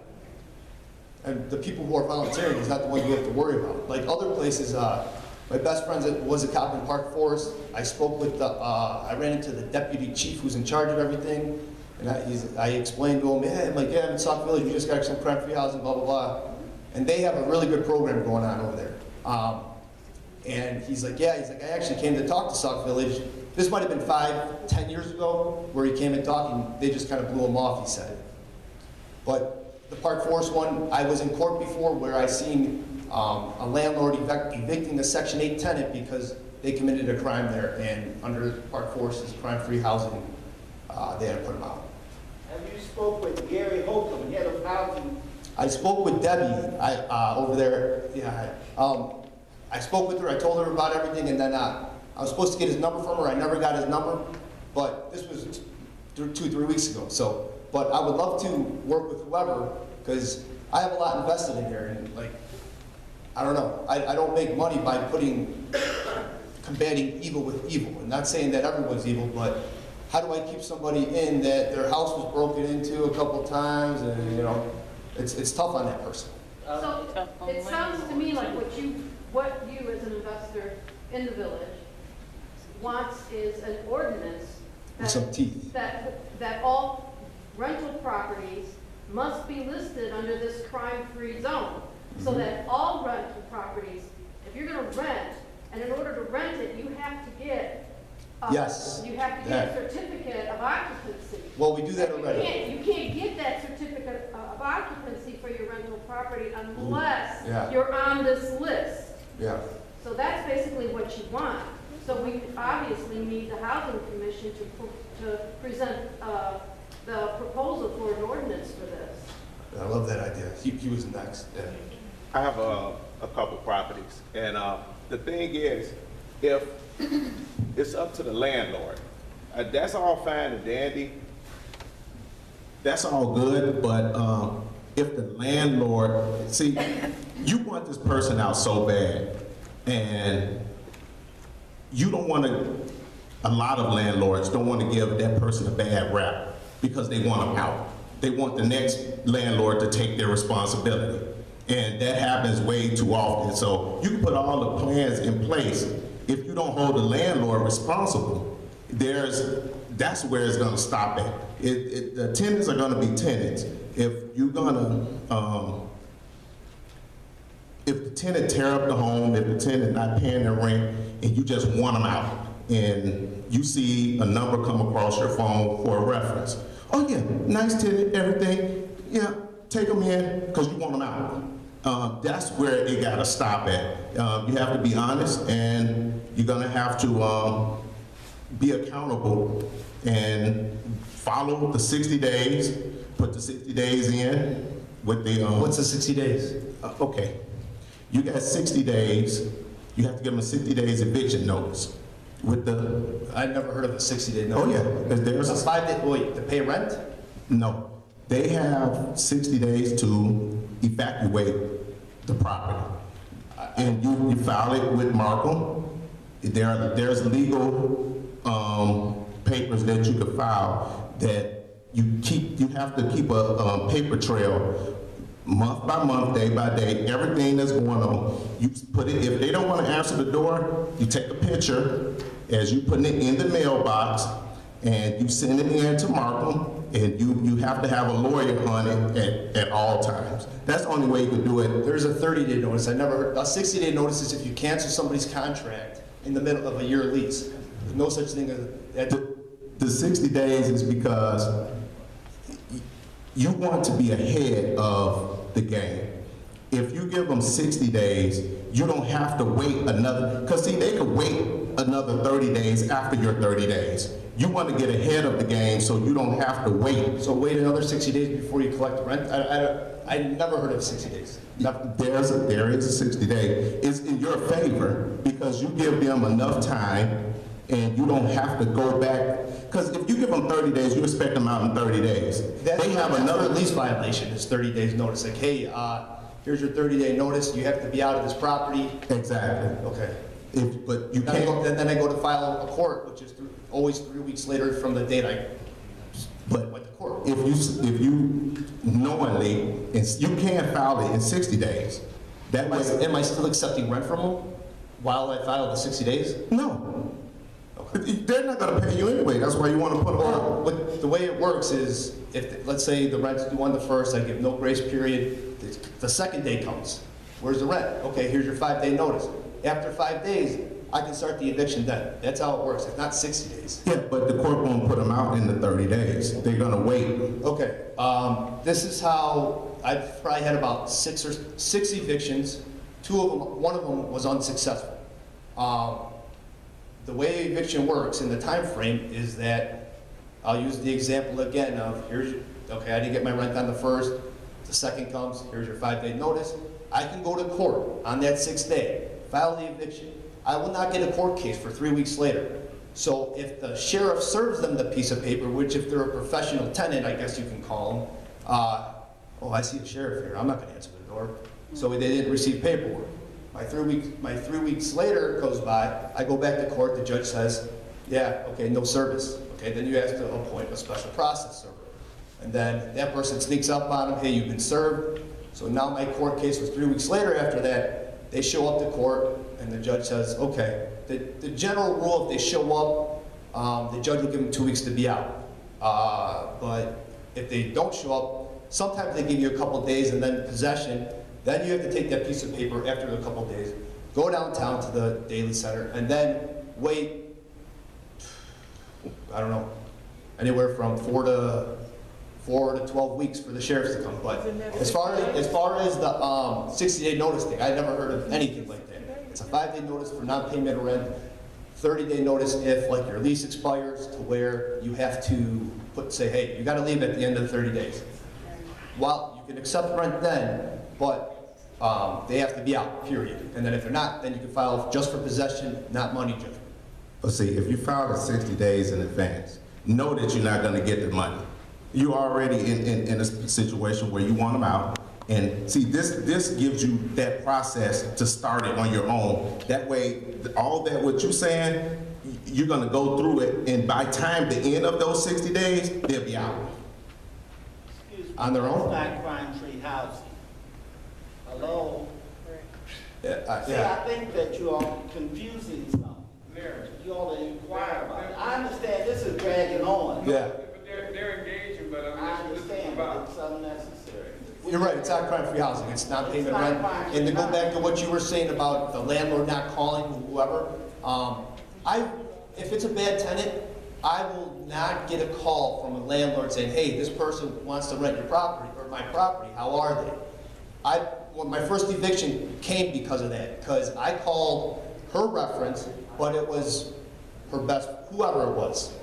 and the people who are volunteering is not the ones we have to worry about. Like other places, my best friend was a cop in Park Forest. I spoke with I ran into the deputy chief who's in charge of everything, and I explained to him, I'm in Sauk Village, we just got some crime-free housing, blah, blah, blah. And they have a really good program going on over there. And he's like, I actually came to talk to Sauk Village. This might have been 5, 10 years ago, where he came and talked, and they just kind of blew him off, he said. But the Park Forest one, I was in court before where I seen a landlord evicting the Section 8 tenant because they committed a crime there, and under Park Forest's crime-free housing, they had to put him out. Have you spoke with Gary Holcomb, head of housing? I spoke with Debbie over there. Yeah, I spoke with her. I told her about everything, and then I was supposed to get his number from her. I never got his number, but this was 2-3 weeks ago. So, but I would love to work with whoever, because I have a lot invested in here, and like, I don't know. I don't make money by combating evil with evil. I'm not saying that everyone's evil, but how do I keep somebody in that their house was broken into a couple times, and you know, it's tough on that person. So it sounds to me like what you as an investor in the village wants is an ordinance With some teeth. that all rental properties must be listed under this crime-free zone, so that all rental properties, if you're going to rent, and in order to rent it, you have to get Yes. You have to get a certificate of occupancy. Well, we do that already. You can't get that certificate of occupancy for your rental property unless you're on this list. Yeah. So that's basically what you want. So we obviously need the Housing Commission to present the proposal for an ordinance for this. I love that idea. He was next. Yeah. I have a couple properties, and the thing is, if it's up to the landlord, that's all fine and dandy. That's all good, but if the landlord, see, you want this person out so bad, and you don't want to, a lot of landlords don't want to give that person a bad rap because they want them out. They want the next landlord to take their responsibility. And that happens way too often. So you can put all the plans in place. If you don't hold the landlord responsible, that's where it's going to stop at. The tenants are going to be tenants. If you're going to, if the tenant tear up the home, if the tenant not paying their rent, and you just want them out, and you see a number come across your phone for a reference. Oh yeah, nice tenant, everything. Yeah, take them in because you want them out. That's where it got to stop at. You have to be honest, and you're going to have to be accountable and follow the 60 days, put the 60 days in with the... What's the 60 days? Okay. You got 60 days. You have to give them a 60 days eviction notice. With the... I never heard of a 60-day notice. Oh yeah. There's a 5-day, wait, to pay rent? No. They have 60 days to evacuate the property. And you file it with Markham. There's legal papers that you can file that you have to keep a paper trail month by month, day by day, everything that's going on. You put it, if they don't want to answer the door, you take a picture as you putting it in the mailbox and you send it in to Markham, and you have to have a lawyer on it at all times. That's the only way you can do it. There's a 30-day notice. I never heard, a 60-day notice is if you cancel somebody's contract in the middle of a year lease. There's no such thing as that. The 60 days is because you want to be ahead of the game. If you give them 60 days, you don't have to wait another, because see, they could wait another 30 days after your 30 days. You want to get ahead of the game so you don't have to wait. So wait another 60 days before you collect the rent? I never heard of 60 days. There is a 60 day. It's in your favor because you give them enough time and you don't have to go back. Because if you give them 30 days, you expect them out in 30 days. They have another lease violation, is 30 days notice. Like, hey, here's your 30-day notice. You have to be out of this property. Exactly. Okay. But you can't. Then I go to file a court, which is always 3 weeks later from the date I went to court. If you knowingly, you can file it in 60 days. That way, am I still accepting rent from them while I file the 60 days? No. Okay. They're not going to pay you anyway. That's why you want to put them on. But the way it works is, if let's say the rent's due on the 1st, I give no grace period. The second day comes. Where's the rent? Okay, here's your 5-day notice. After 5 days, I can start the eviction then. That's how it works. It's not 60 days. Yeah, but the court won't put them out in the 30 days. They're going to wait. Okay. This is how I've probably had about 6 evictions. One of them was unsuccessful. The way eviction works in the time frame is that I'll use the example again of okay, I didn't get my rent on the 1st. The 2nd comes. Here's your 5-day notice. I can go to court on that 6th day, file the eviction. I will not get a court case for 3 weeks later. So if the sheriff serves them the piece of paper, which if they're a professional tenant, I guess you can call them, oh, I see a sheriff here, I'm not gonna answer the door. So they didn't receive paperwork. My 3 weeks later goes by, I go back to court, the judge says, yeah, okay, no service. Okay, then you have to appoint a special process server. And then that person sneaks up on them, hey, you've been served. So now my court case was 3 weeks later after that, they show up to court, and the judge says, okay, the general rule, if they show up, the judge will give them 2 weeks to be out. But if they don't show up, sometimes they give you a couple days and then possession, then you have to take that piece of paper after a couple days, go downtown to the Daily Center, and then wait, I don't know, anywhere from 4 to 12 weeks for the sheriffs to come. But as far as the 60-day notice thing, I never heard of anything like that. It's a 5-day notice for non-payment of rent, 30-day notice if like your lease expires to where you have to say, hey, you got to leave at the end of the 30 days. Well, you can accept rent then, but they have to be out, period. And then if they're not, then you can file just for possession, not money judgment. But see, if you file it 60 days in advance, know that you're not going to get the money. You're already in a situation where you want them out. And see, this gives you that process to start it on your own. That way, all that what you're saying, you're going to go through it, and by time the end of those 60 days, they'll be out. Excuse me, on their own? It's not crime free housing. Hello? Yeah, See, I think that you are confusing something. You ought to inquire about it. I understand this is dragging on. Yeah. But they're engaging, but I understand, but it's unnecessary. You're right, it's not crime-free housing, it's not payment rent. And to go back to what you were saying about the landlord not calling whoever, if it's a bad tenant, I will not get a call from a landlord saying, hey, this person wants to rent your property, or my property, how are they? Well, my first eviction came because of that, because I called her reference, but it was her best, whoever it was.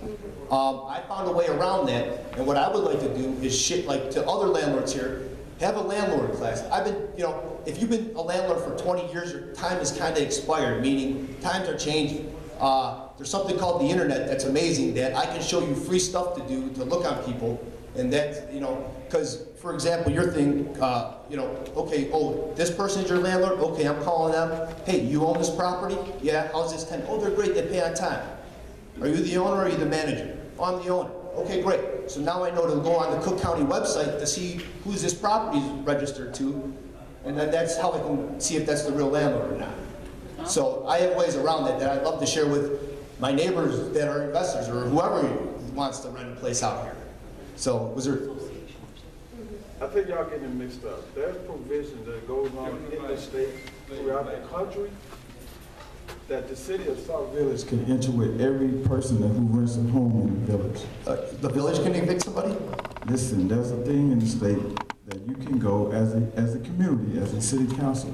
I found a way around that, and what I would like to do is like to other landlords here, have a landlord class. If you've been a landlord for 20 years, your time is kind of expired, meaning times are changing. There's something called the internet that's amazing that I can show you free stuff to do to look on people, And that's, you know, because, for example, your thing, you know, okay, oh, this person's your landlord? Okay, I'm calling them. Hey, you own this property? Yeah, how's this tenant? Oh, they're great, they pay on time. Are you the owner or are you the manager? Oh, I'm the owner. Okay, great. So now I know to go on the Cook County website to see who's this property registered to, and then that's how I can see if that's the real landlord or not. So I have ways around that I'd love to share with my neighbors that are investors or whoever wants to rent a place out here. So was there? I think y'all getting it mixed up. There's provision that goes on in the state throughout the country that the city of Sauk Village can enter with every person who rents a home in the village. The village can evict somebody? Listen, there's a thing in the state that you can go as a community, as a city council.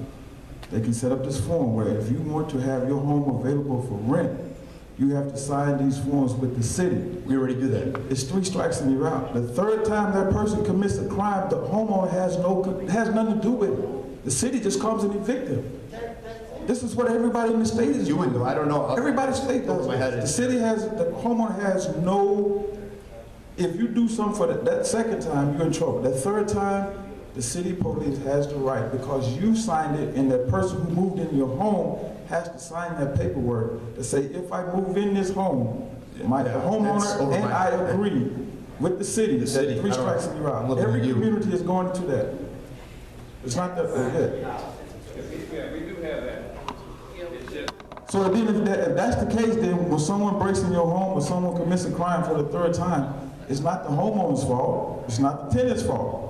They can set up this form where if you want to have your home available for rent, you have to sign these forms with the city. We already do that. It's 3 strikes and you're out. The third time that person commits a crime, the homeowner has nothing to do with it. The city just comes and evicts them. This is what everybody in the state is doing. I don't know. Everybody's state does. The city has, the homeowner has no, if you do something for that second time, you're in trouble. That third time, the city police has the right, because you signed it and that person who moved in your home has to sign that paperwork to say, if I move in this home, my homeowner and I agree with the city, that 3 strikes and you're out. Every community is going to that. It's not that good. Yeah, we do have that. So then if that's the case, then when someone breaks in your home or someone commits a crime for the third time, it's not the homeowner's fault, it's not the tenant's fault.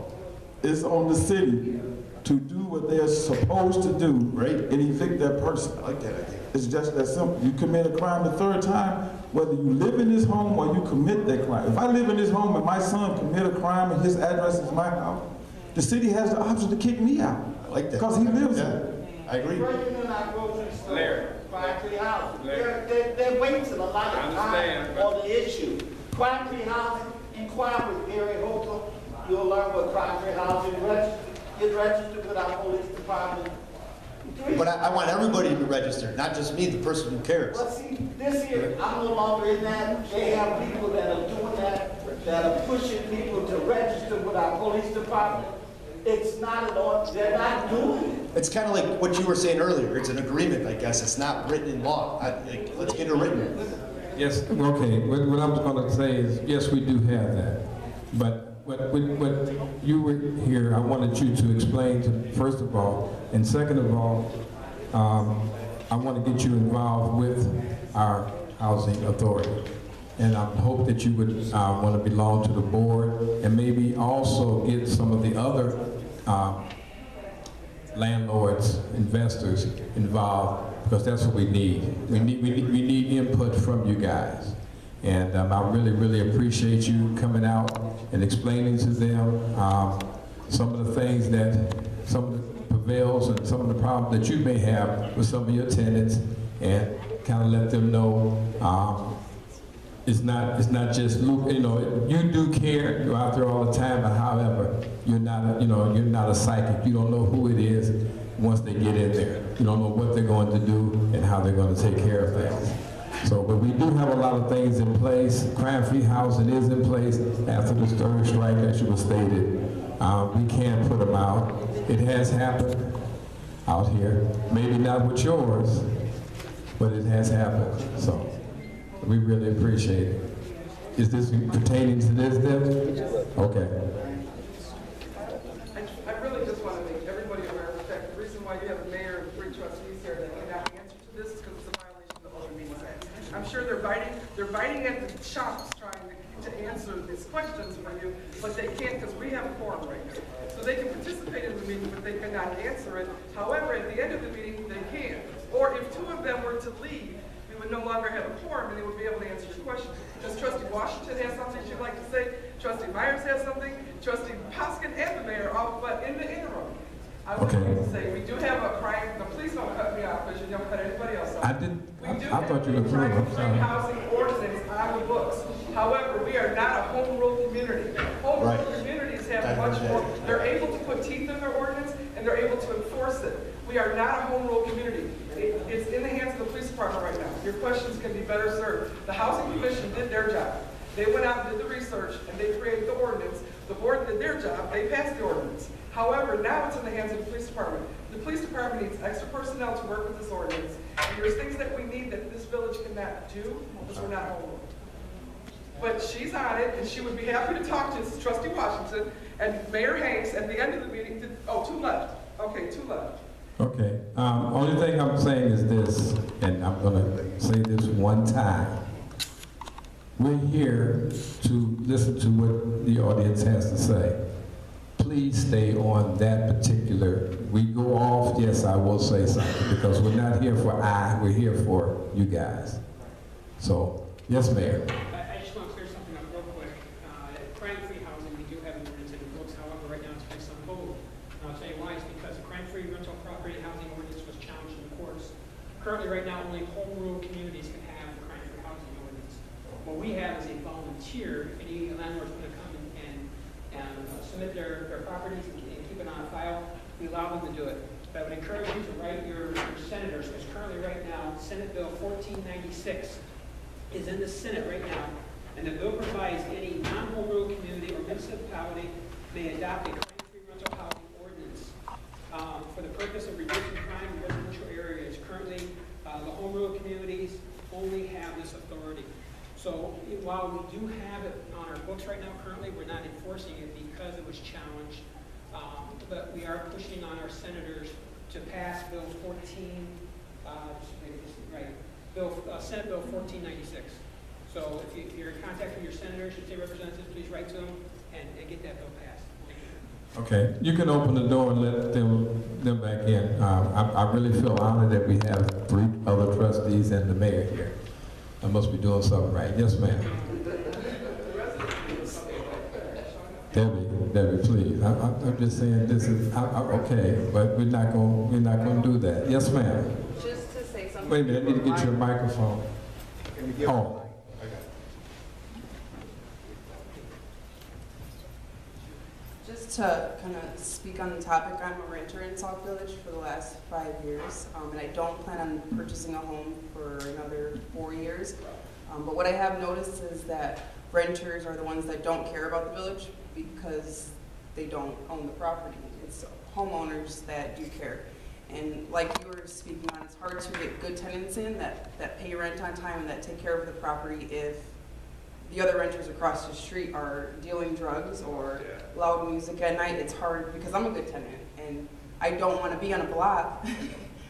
It's on the city to do what they're supposed to do, right, and evict that person. I like that idea. It's just that simple. You commit a crime the third time, whether you live in this home or you commit that crime. If I live in this home and my son commit a crime and his address is my house, the city has the option to kick me out. I like that. Because he lives there. I agree. Breaking in our grocery store, crime-free housing. They're wasting a lot of time on the issue. Crime-free housing, inquire with Gary Holcomb. You'll learn what crime-free housing is. Get registered with our police department. But I want everybody to be registered, not just me, the person who cares. Well, see, this year, I'm no longer in that. They have people that are doing that are pushing people to register with our police department. It's not an order. They're not doing it. It's kind of like what you were saying earlier. It's an agreement, I guess. It's not written in law. Let's get it written. Yes, okay. What I'm going to say is, yes, we do have that. But what you were here, I wanted you to explain to, first of all, and second of all, I want to get you involved with our housing authority. And I hope that you would want to belong to the board and maybe also get some of the other landlords, investors involved, because that's what we need. We need input from you guys. And I really appreciate you coming out and explaining to them some of the things that, some of the prevails and some of the problems that you may have with some of your tenants, and kind of let them know it's not just, you know, you do care, you're out there all the time, but however, you're not a psychic. You don't know who it is once they get in there. You don't know what they're going to do and how they're going to take care of things. So, but we do have a lot of things in place. Crime-free housing is in place after the third strike, as you was stated. We can put them out. It has happened out here. Maybe not with yours, but it has happened. So, we really appreciate it. Is this pertaining to this, Deb? Okay. I really just want to make everybody aware of the fact the reason why you have a mayor and 3 trustees here that cannot answer to this is because it's a violation of the Open Meetings Act. I'm sure they're biting at the chops trying to answer these questions for you, but they can't because we have a quorum right now. So they can participate in the meeting, but they cannot answer it. However, at the end of the meeting, they can. Or if 2 of them were to leave, we would no longer have a quorum and they would be able to answer your questions. Does Trustee Washington have something she'd like to say? Trustee Myers has something? Trustee Poskin and the mayor, but in the interim, I would like to say, we do have a crime, no, please don't cut me off because you don't cut anybody else off. I didn't, I thought you were through. I'm sorry. Housing ordinance on the books. However, we are not a home rule community. Home rule communities have much more, they're able to put teeth in their ordinance and they're able to enforce it. We are not a home rule community. It's in the hands of the police department right now. Your questions can be better served. The Housing Commission did their job. They went out and did the research, and they created the ordinance. The board did their job, they passed the ordinance. However, now it's in the hands of the police department. The police department needs extra personnel to work with this ordinance. And there's things that we need that this village cannot do, because we're not home rule. But she's on it, and she would be happy to talk to Trustee Washington and Mayor Hanks at the end of the meeting. Oh, 2 left. Okay, 2 left. Okay, only thing I'm saying is this, and I'm gonna say this one time. We're here to listen to what the audience has to say. Please stay on that particular, we go off, yes, I will say something, because we're not here for we're here for you guys. So, yes, Mayor. I just want to clear something up real quick. Crime-free housing, we do have an ordinance in the books, however, right now it's placed on hold. And I'll tell you why, it's because the crime-free rental property housing ordinance was challenged in the courts. Currently, right now, only home rule communities can have the crime-free housing ordinance. What we have is a volunteer, if any landlord's going to come and submit their properties and keep it on file, we allow them to do it. But I would encourage you to write your senators, because currently right now, Senate Bill 1496 is in the Senate right now, and the bill provides any non-home rule community or municipality may adopt a crime-free rental housing ordinance for the purpose of reducing crime in residential areas. Currently, the home rule communities only have this authority. So while we do have it on our books right now, currently we're not enforcing it because it was challenged, but we are pushing on our senators to pass Bill 14, Senate Bill 1496. So if you're in contact with your senators, your state representatives, please write to them and get that bill passed. Thank you. Okay, you can open the door and let them back in. I really feel honored that we have 3 other trustees and the mayor here. I must be doing something right. Yes, ma'am. Debbie, please. I'm just saying this is okay, but we're not gonna do that. Yes, ma'am. Just to say something. Wait a minute. I need to get your microphone. Oh. Just to kind of speak on the topic, I'm a renter in Sauk Village for the last 5 years, and I don't plan on purchasing a home for another 4 years. But what I have noticed is that renters are the ones that don't care about the village because they don't own the property. It's homeowners that do care. And like you were speaking on, it's hard to get good tenants in that pay rent on time and that take care of the property if the other renters across the street are dealing drugs or loud music at night. It's hard because I'm a good tenant and I don't want to be on a block.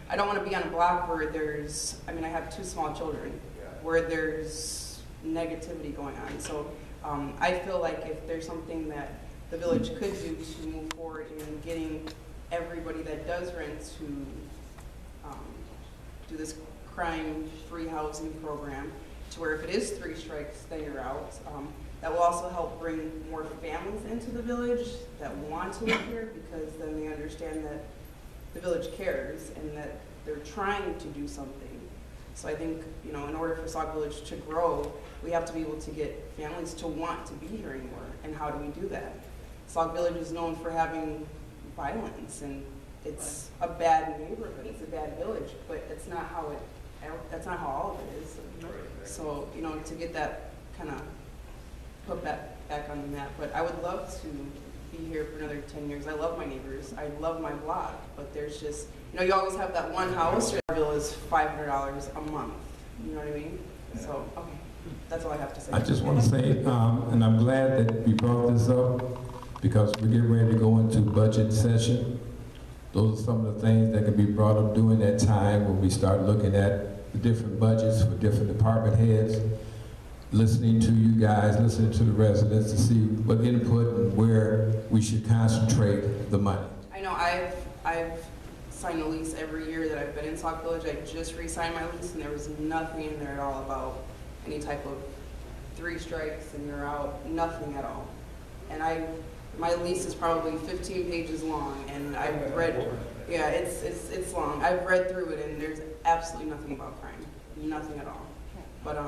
I don't want to be on a block where there's, I have 2 small children, where there's negativity going on. So I feel like if there's something that the village could do to move forward in getting everybody that does rent to do this crime-free housing program, to where if it is 3 strikes, then you're out. That will also help bring more families into the village that want to live here, because then they understand that the village cares and that they're trying to do something. So I think, in order for Sauk Village to grow, we have to be able to get families to want to be here anymore. And how do we do that? Sauk Village is known for having violence, and it's a bad neighborhood, it's a bad village, but that's not how all of it is. So, to get that kind of put back on the map. But I would love to be here for another 10 years. I love my neighbors. I love my block, but there's just, you always have that one house, your bill is $500 a month. You know what I mean? So, okay, that's all I have to say. I just want to say, and I'm glad that we brought this up, because we're getting ready to go into budget session. Those are some of the things that can be brought up during that time when we start looking at the different budgets for different department heads, listening to you guys, listening to the residents to see what input and where we should concentrate the money. I know I've signed a lease every year that I've been in Sauk Village. I just re-signed my lease, and there was nothing in there at all about any type of 3 strikes and you're out, nothing at all. And my lease is probably 15 pages long, and I've read, it's long. I've read through it, and there's absolutely nothing about crime, nothing at all. But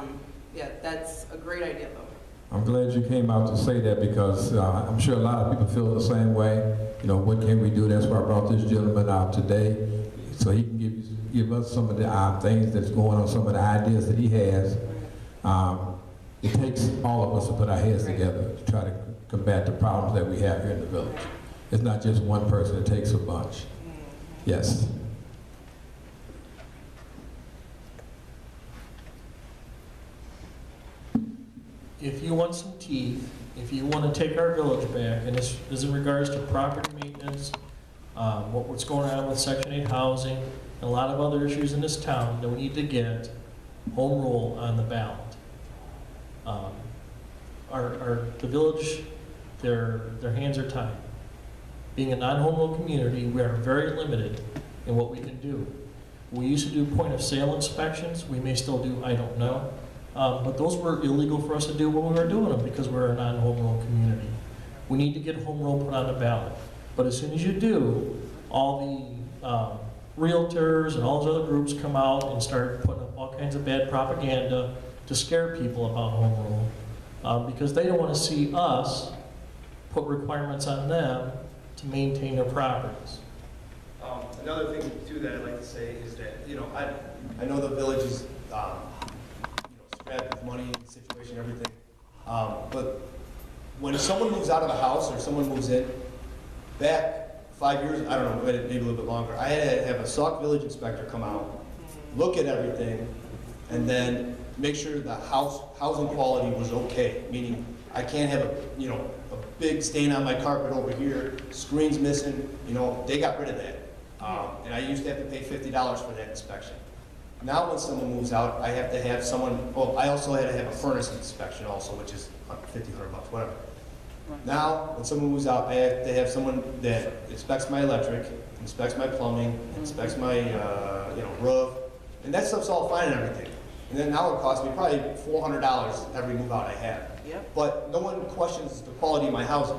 yeah, that's a great idea, though. I'm glad you came out to say that, because I'm sure a lot of people feel the same way. What can we do? That's why I brought this gentleman out today, so he can give us some of the things that's going on, some of the ideas that he has. it takes all of us to put our heads together to try to combat the problems that we have here in the village. It's not just one person, it takes a bunch. Yes. If you want some teeth, if you want to take our village back, and this is in regards to property maintenance, what's going on with Section 8 housing, and a lot of other issues in this town, that we need to get home rule on the ballot. The village, their hands are tied. Being a non-home rule community, we are very limited in what we can do. We used to do point of sale inspections. We may still do, I don't know. But those were illegal for us to do when we were doing them because we're a non-home rule community. We need to get home rule put on the ballot. But as soon as you do, all the realtors and all those other groups come out and start putting up all kinds of bad propaganda to scare people about home rule because they don't want to see us put requirements on them to maintain their properties. Another thing too that I'd like to say is that, I know the village is, strapped with money and situation, everything. But when someone moves out of the house or someone moves in, back 5 years, I don't know, maybe a little bit longer, I had to have a Sauk village inspector come out, look at everything, and then make sure the housing quality was okay, meaning I can't have a big stain on my carpet over here, screens missing, they got rid of that. And I used to have to pay $50 for that inspection. Now when someone moves out, I have to have someone, I also had to have a furnace inspection also, which is $50, $100, whatever. Now, when someone moves out, I have to have someone that inspects my electric, inspects my plumbing, inspects my, roof, and that stuff's all fine and everything. And then now it costs me probably $400 every move out I have. Yep. But no one questions the quality of my housing.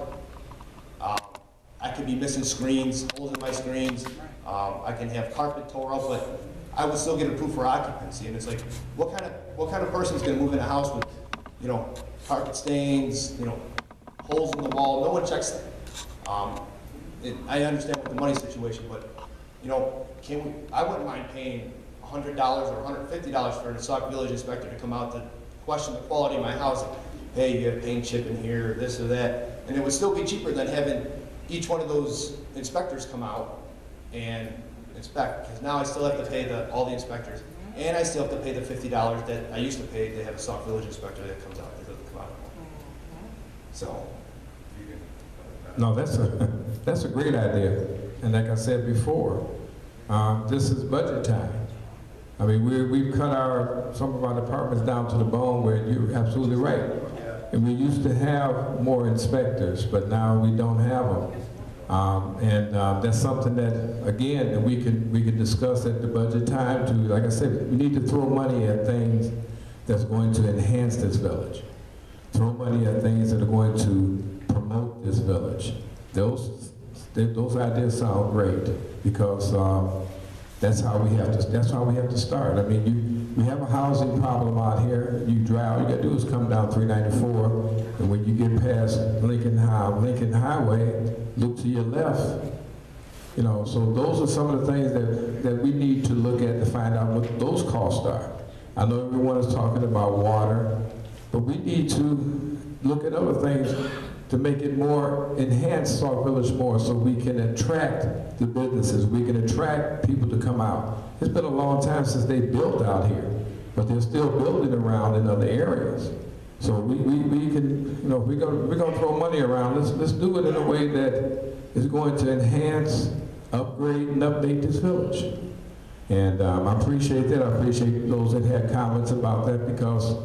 I could be missing screens, holes in my screens. I can have carpet tore up, but I would still get approved for occupancy. And it's like, what kind of person's going to move in a house with, carpet stains, holes in the wall? No one checks that. I understand with the money situation, but I wouldn't mind paying $100 or $150 for a Sauk village inspector to come out to question the quality of my housing. Hey, you have paint chip in here, this or that, and it would still be cheaper than having each one of those inspectors come out and inspect, because now I still have to pay all the inspectors, and I still have to pay the $50 that I used to pay to have a Sauk village inspector that comes out. That doesn't come out anymore. So, no, that's a great idea, and like I said before, this is budget time. I mean, we've cut some of our departments down to the bone, where you're absolutely right. And we used to have more inspectors, but now we don't have them. That's something that, again, that we could discuss at the budget time. To, like I said, we need to throw money at things that's going to enhance this village. Throw money at things that are going to promote this village. Those ideas sound great because that's how we have to start. I mean, we have a housing problem out here. You drive, all you got to do is come down 394, and when you get past Lincoln Highway, look to your left. So those are some of the things that we need to look at to find out what those costs are. I know everyone is talking about water, but we need to look at other things to make it more, enhance Sauk Village more, so we can attract the businesses, we can attract people to come out. It's been a long time since they built out here, but they're still building around in other areas. So we can, if we're gonna throw money around, let's do it in a way that is going to enhance, upgrade, and update this village. And I appreciate that. I appreciate those that had comments about that, because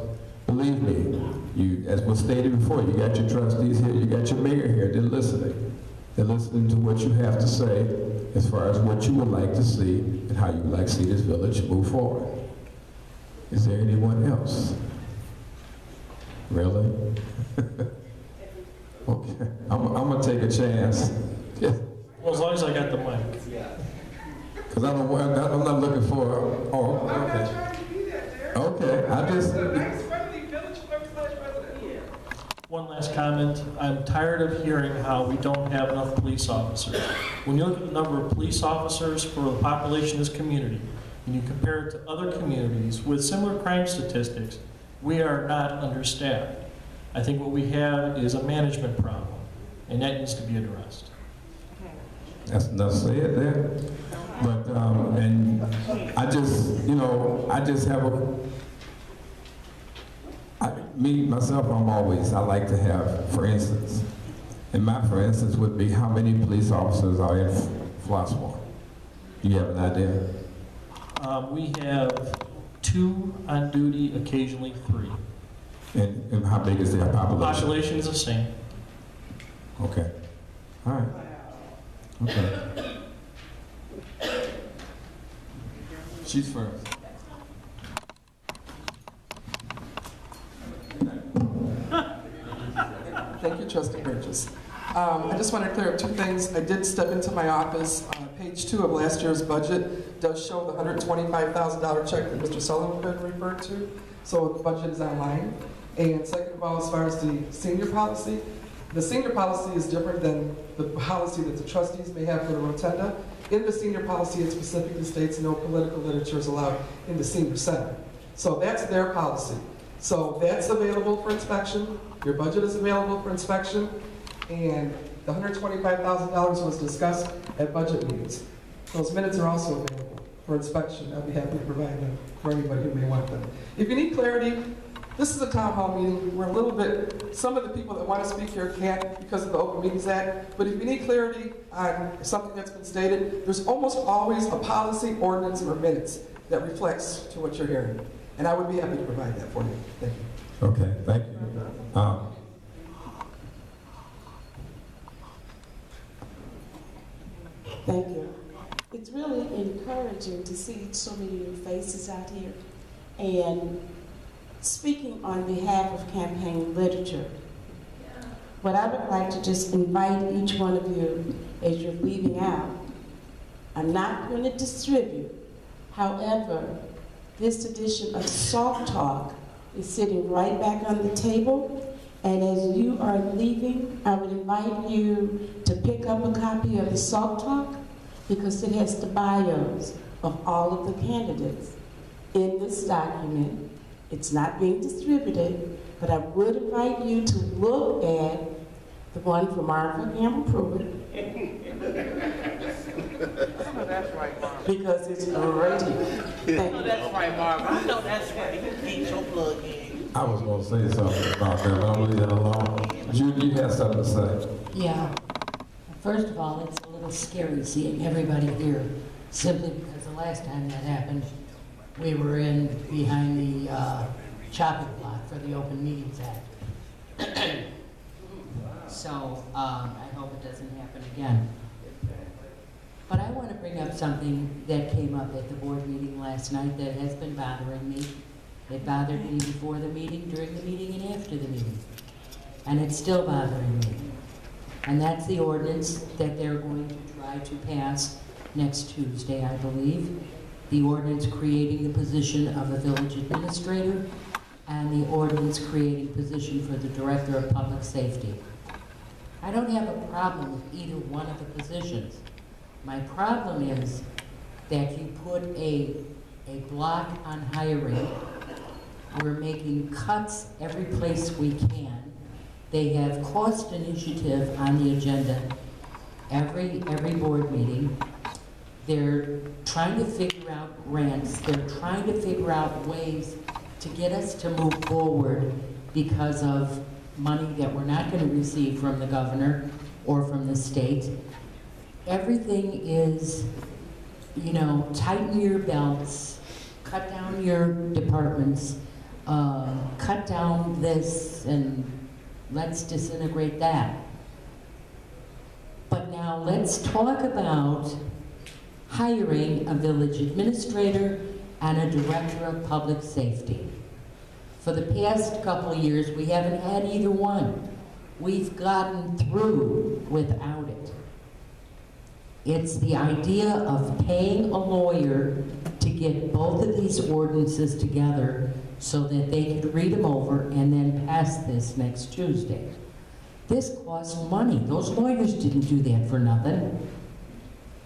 believe me, as was stated before, you got your trustees here, you got your mayor here, they're listening. They're listening to what you have to say as far as what you would like to see and how you would like to see this village move forward. Is there anyone else? Really? Okay, I'm gonna take a chance. Yeah. Well, as long as I got the mic. Because I'm not looking for, okay. Okay, One last comment. I'm tired of hearing how we don't have enough police officers. When you look at the number of police officers for the population of this community, and you compare it to other communities with similar crime statistics, We are not understaffed. I think what we have is a management problem, and that needs to be addressed. That's enough said there. But, and I just, you know, I just have me, myself, I like to have, for instance, and my for instance would be how many police officers are in Flossmoor? You have an idea? We have 2 on duty, occasionally 3. And how big is their population? Population is the same. Okay. All right. Okay. She's first. Thank you, Trustee Burgess. I just want to clear up 2 things. I did step into my office. Page 2 of last year's budget does show the $125,000 check that Mr. Sullivan referred to. So the budget is online. And second of all, as far as the senior policy, the senior policy is different than the policy that the trustees may have for the rotunda. In the senior policy, it specifically states no political literature is allowed in the senior center. So that's their policy. So that's available for inspection. Your budget is available for inspection. And the $125,000 was discussed at budget meetings. Those minutes are also available for inspection. I'll be happy to provide them for anybody who may want them. If you need clarity, this is a town hall meeting. We're a little bit, some of the people that want to speak here can't because of the Open Meetings Act, but if you need clarity on something that's been stated, there's almost always a policy, ordinance, or minutes that reflects to what you're hearing. And I would be happy to provide that for you. Thank you. Okay, thank you. Thank you. It's really encouraging to see so many new faces out here. And speaking on behalf of campaign literature, what I would like to just invite each one of you as you're leaving out, I'm not going to distribute. However, this edition of Sauk Talk is sitting right back on the table. And as you are leaving, I would invite you to pick up a copy of the Sauk Talk because it has the bios of all of the candidates in this document. It's not being distributed, but I would invite you to look at the one for Martha Campbell Pruitt. That's right, Marv. Because it's great. Thank you. That's right, Marv. I know that's right. You need your plug in. I was going to say something about that, but I'll leave that alone. Judy, you have something to say. Yeah. First of all, it's a little scary seeing everybody here, simply because the last time that happened, we were in behind the chopping block for the Open Meetings Act. So I hope it doesn't happen again. But I want to bring up something that came up at the board meeting last night that has been bothering me. It bothered me before the meeting, during the meeting, and after the meeting. And it's still bothering me. And that's the ordinance that they're going to try to pass next Tuesday, I believe. The ordinance creating the position of a village administrator and the ordinance creating position for the director of public safety. I don't have a problem with either one of the positions. My problem is that you put a block on hiring. We're making cuts every place we can. They have cost initiative on the agenda every board meeting. They're trying to figure out grants. They're trying to figure out ways to get us to move forward because of money that we're not going to receive from the governor or from the state. Everything is, you know, tighten your belts, cut down your departments, cut down this, and let's disintegrate that. But now let's talk about hiring a village administrator and a director of public safety. For the past couple of years, we haven't had either one. We've gotten through without it. It's the idea of paying a lawyer to get both of these ordinances together so that they could read them over and then pass this next Tuesday. This costs money. Those lawyers didn't do that for nothing.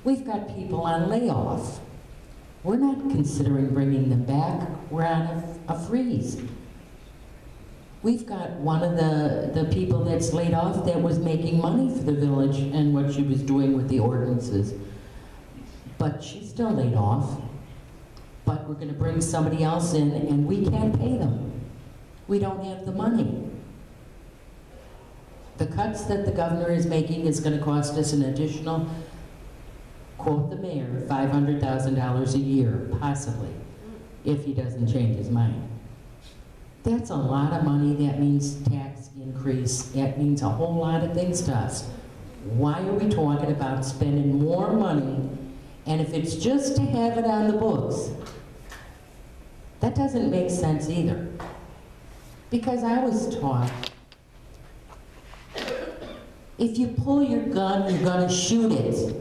We've got people on layoff. We're not considering bringing them back. We're on a freeze. We've got one of the people that's laid off that was making money for the village and what she was doing with the ordinances. But she's still laid off. But we're gonna bring somebody else in and we can't pay them. We don't have the money. The cuts that the governor is making is gonna cost us an additional, quote the mayor, $500,000 a year, possibly, if he doesn't change his mind. That's a lot of money. That means tax increase. That means a whole lot of things to us. Why are we talking about spending more money? And if it's just to have it on the books, that doesn't make sense either. Because I was taught, if you pull your gun, you're gonna shoot it.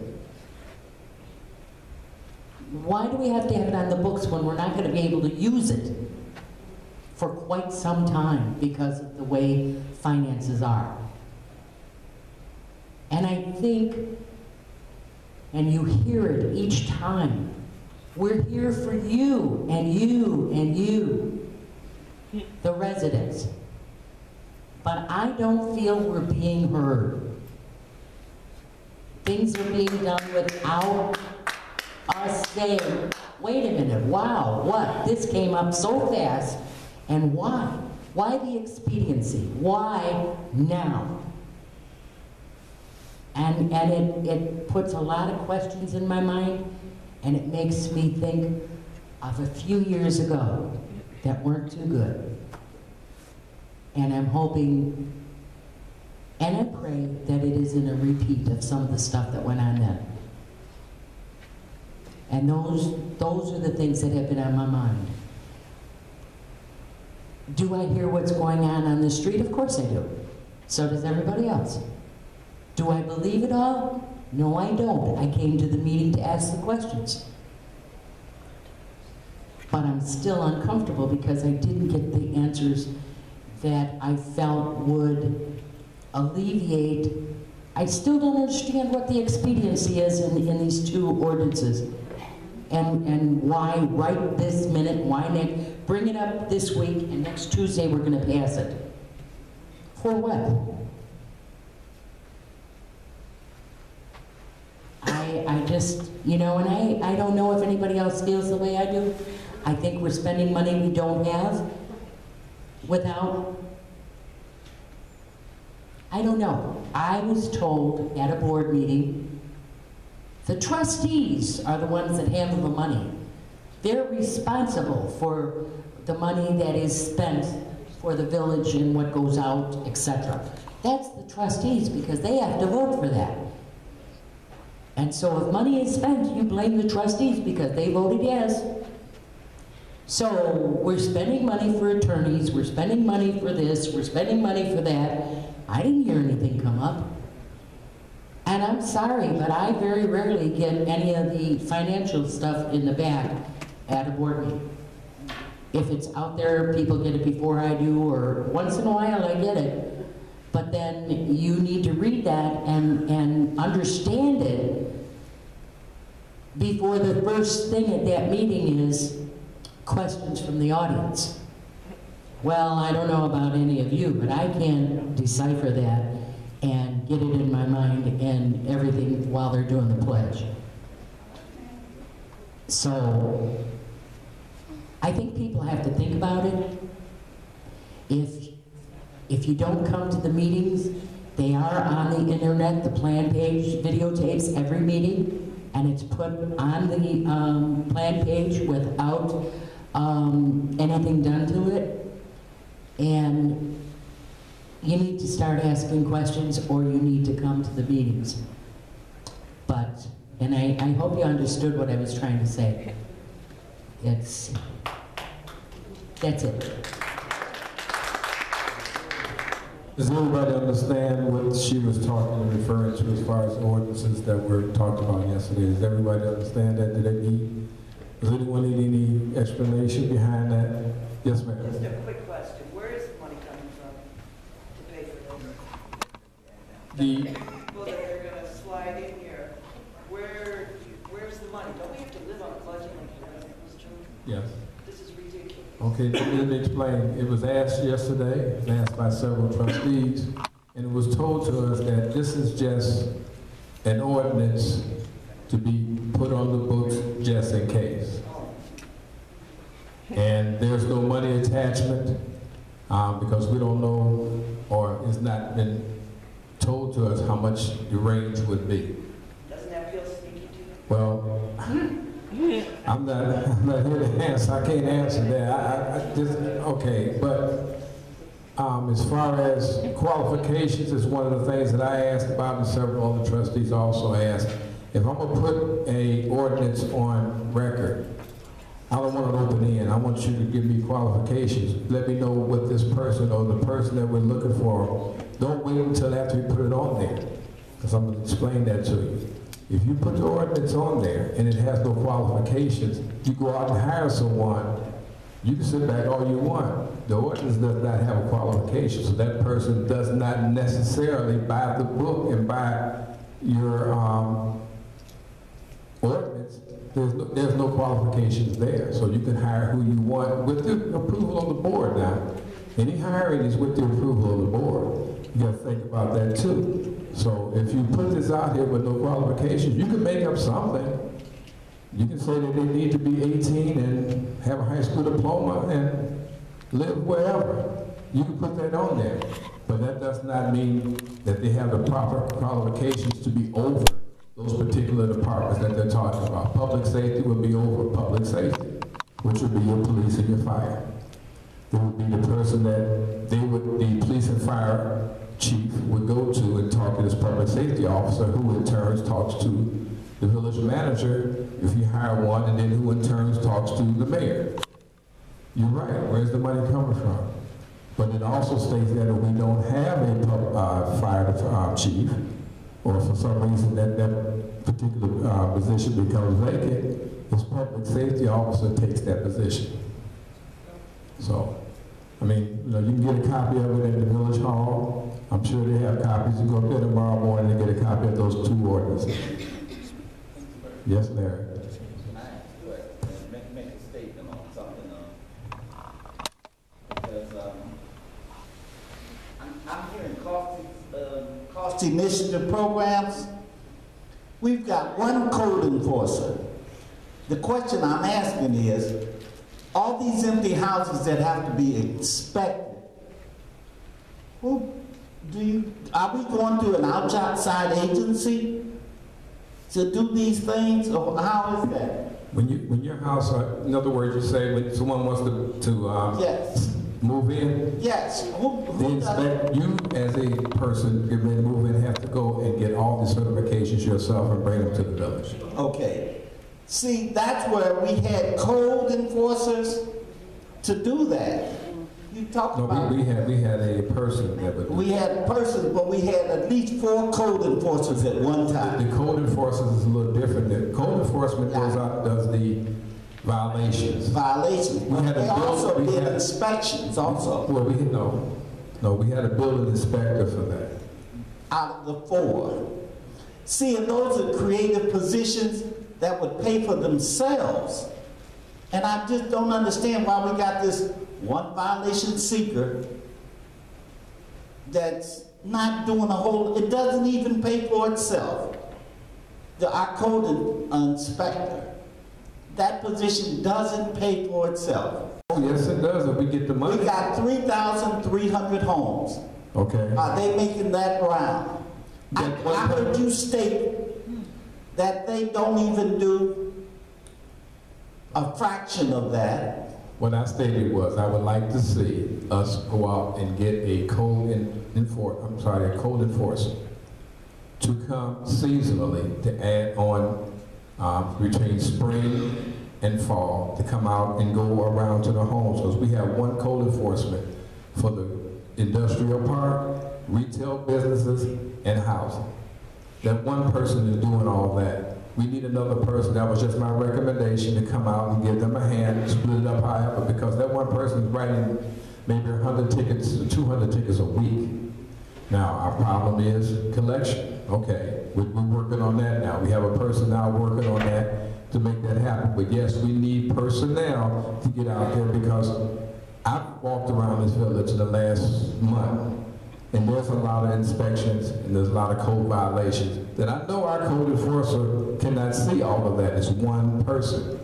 Why do we have to have it on the books when we're not gonna be able to use it for quite some time because of the way finances are? And I think, and you hear it each time, we're here for you and you and you, the residents. But I don't feel we're being heard. Things are being done without us saying, wait a minute, wow, what? This came up so fast, and why? Why the expediency? Why now? And it puts a lot of questions in my mind, and it makes me think of a few years ago that weren't too good. And I'm hoping, and I pray that it isn't a repeat of some of the stuff that went on then. And those are the things that have been on my mind. Do I hear what's going on the street? Of course I do. So does everybody else. Do I believe it all? No, I don't. I came to the meeting to ask the questions. But I'm still uncomfortable because I didn't get the answers that I felt would alleviate. I still don't understand what the expediency is in these two ordinances. And why right this minute, why next, bring it up this week, and next Tuesday we're gonna pass it. For what? I just, you know, and I don't know if anybody else feels the way I do. I think we're spending money we don't have without, I don't know. I was told at a board meeting, the trustees are the ones that handle the money. They're responsible for the money that is spent for the village and what goes out, etc. That's the trustees because they have to vote for that. And so if money is spent, you blame the trustees because they voted yes. So we're spending money for attorneys, we're spending money for this, we're spending money for that. I didn't hear anything come up. And I'm sorry, but I very rarely get any of the financial stuff in the back at a board meeting. If it's out there, people get it before I do, or once in a while I get it. But then you need to read that and understand it before the first thing at that meeting is questions from the audience. Well, I don't know about any of you, but I can decipher that and get it in my mind and everything while they're doing the pledge. So, I think people have to think about it. If you don't come to the meetings, they are on the internet, the P.L.A.N page, videotapes every meeting, and it's put on the P.L.A.N page without anything done to it. And you need to start asking questions or you need to come to the meetings. But, and I hope you understood what I was trying to say. That's it. Does everybody understand what she was talking and referring to as far as ordinances that were talked about yesterday? Does everybody understand that? Does anyone need any explanation behind that? Yes, ma'am. Just a quick question. Where is the money coming from to pay for this? The People that are going to slide in here, where's the money? Don't we have to live on a budget like everything was true? yes. This is ridiculous. Okay, let me explain. It was asked yesterday, it was asked by several trustees, and it was told to us that this is just an ordinance to be put on the books just in case. And there's no money attachment because we don't know, or it's not been told to us how much the range would be. Doesn't that feel sneaky to you? Well, I'm not here to answer. I can't answer that. I just, okay, but as far as qualifications, it's one of the things that I asked about, and several other trustees also asked. If I'm gonna put a ordinance on record, I don't want an open end. I want you to give me qualifications. Let me know what this person or the person that we're looking for. Don't wait until after we put it on there, because I'm gonna explain that to you. If you put the ordinance on there and it has no qualifications, you go out and hire someone, you can sit back all you want. The ordinance does not have a qualification, so that person does not necessarily buy the book and buy your ordinance. There's no qualifications there, so you can hire who you want with the approval of the board now. Any hiring is with the approval of the board. You gotta think about that too. So if you put this out here with no qualifications, you can make up something. You can say that they need to be 18 and have a high school diploma and live wherever. You can put that on there. But that does not mean that they have the proper qualifications to be over those particular departments that they're talking about. Public safety would be over public safety, which would be your police and your fire. There would be the person that the police and fire chief would go to and talk to this public safety officer, who in turn talks to the village manager, if you hire one, and then who in turn talks to the mayor. You're right, where's the money coming from? But it also states that if we don't have a fire chief, or for some reason that particular position becomes vacant, this public safety officer takes that position. So, I mean, you can get a copy of it in the village hall. I'm sure they have copies. You go up there tomorrow morning and get a copy of those two ordinances. Yes, Larry. Make a statement on something, because I'm hearing cost initiative programs. We've got one code enforcer. The question I'm asking is, all these empty houses that have to be inspected, are we going to an outside agency to do these things, or how is that? When your house, in other words, you say when someone wants to yes. move in? Yes. You as a person, if they move in, have to go and get all the certifications yourself and bring them to the village. Okay. See, that's where we had code enforcers to do that. You talked about... We had a person that would... We had persons, but we had at least 4 code enforcers at one time. The code enforcers is a little different. The code enforcement goes out, does the violations. Violations. But they also did inspections also. Well, we had a building inspector for that. Out of the 4. See, and those are creative positions that would pay for themselves. And I just don't understand why we got this one violation seeker that's not doing a whole, it doesn't even pay for itself. Our code inspector, that position doesn't pay for itself. Oh, yes, it does, if we get the money. We got 3,300 homes. Okay. Are they making that round? I heard you state that they don't even do a fraction of that. What I stated was, I would like to see us go out and get a code enforcer to come seasonally to add on between spring and fall, to come out and go around to the homes, because we have one code enforcement for the industrial park, retail businesses, and housing. That one person is doing all that. We need another person. That was just my recommendation, to come out and give them a hand, split it up however, because that one person is writing maybe 100 tickets, 200 tickets a week. Now, our problem is collection. Okay, we're working on that now. We have a person now working on that to make that happen. But yes, we need personnel to get out there, because I've walked around this village in the last month, and there's a lot of inspections and there's a lot of code violations that I know our code enforcer cannot see all of that. It's one person.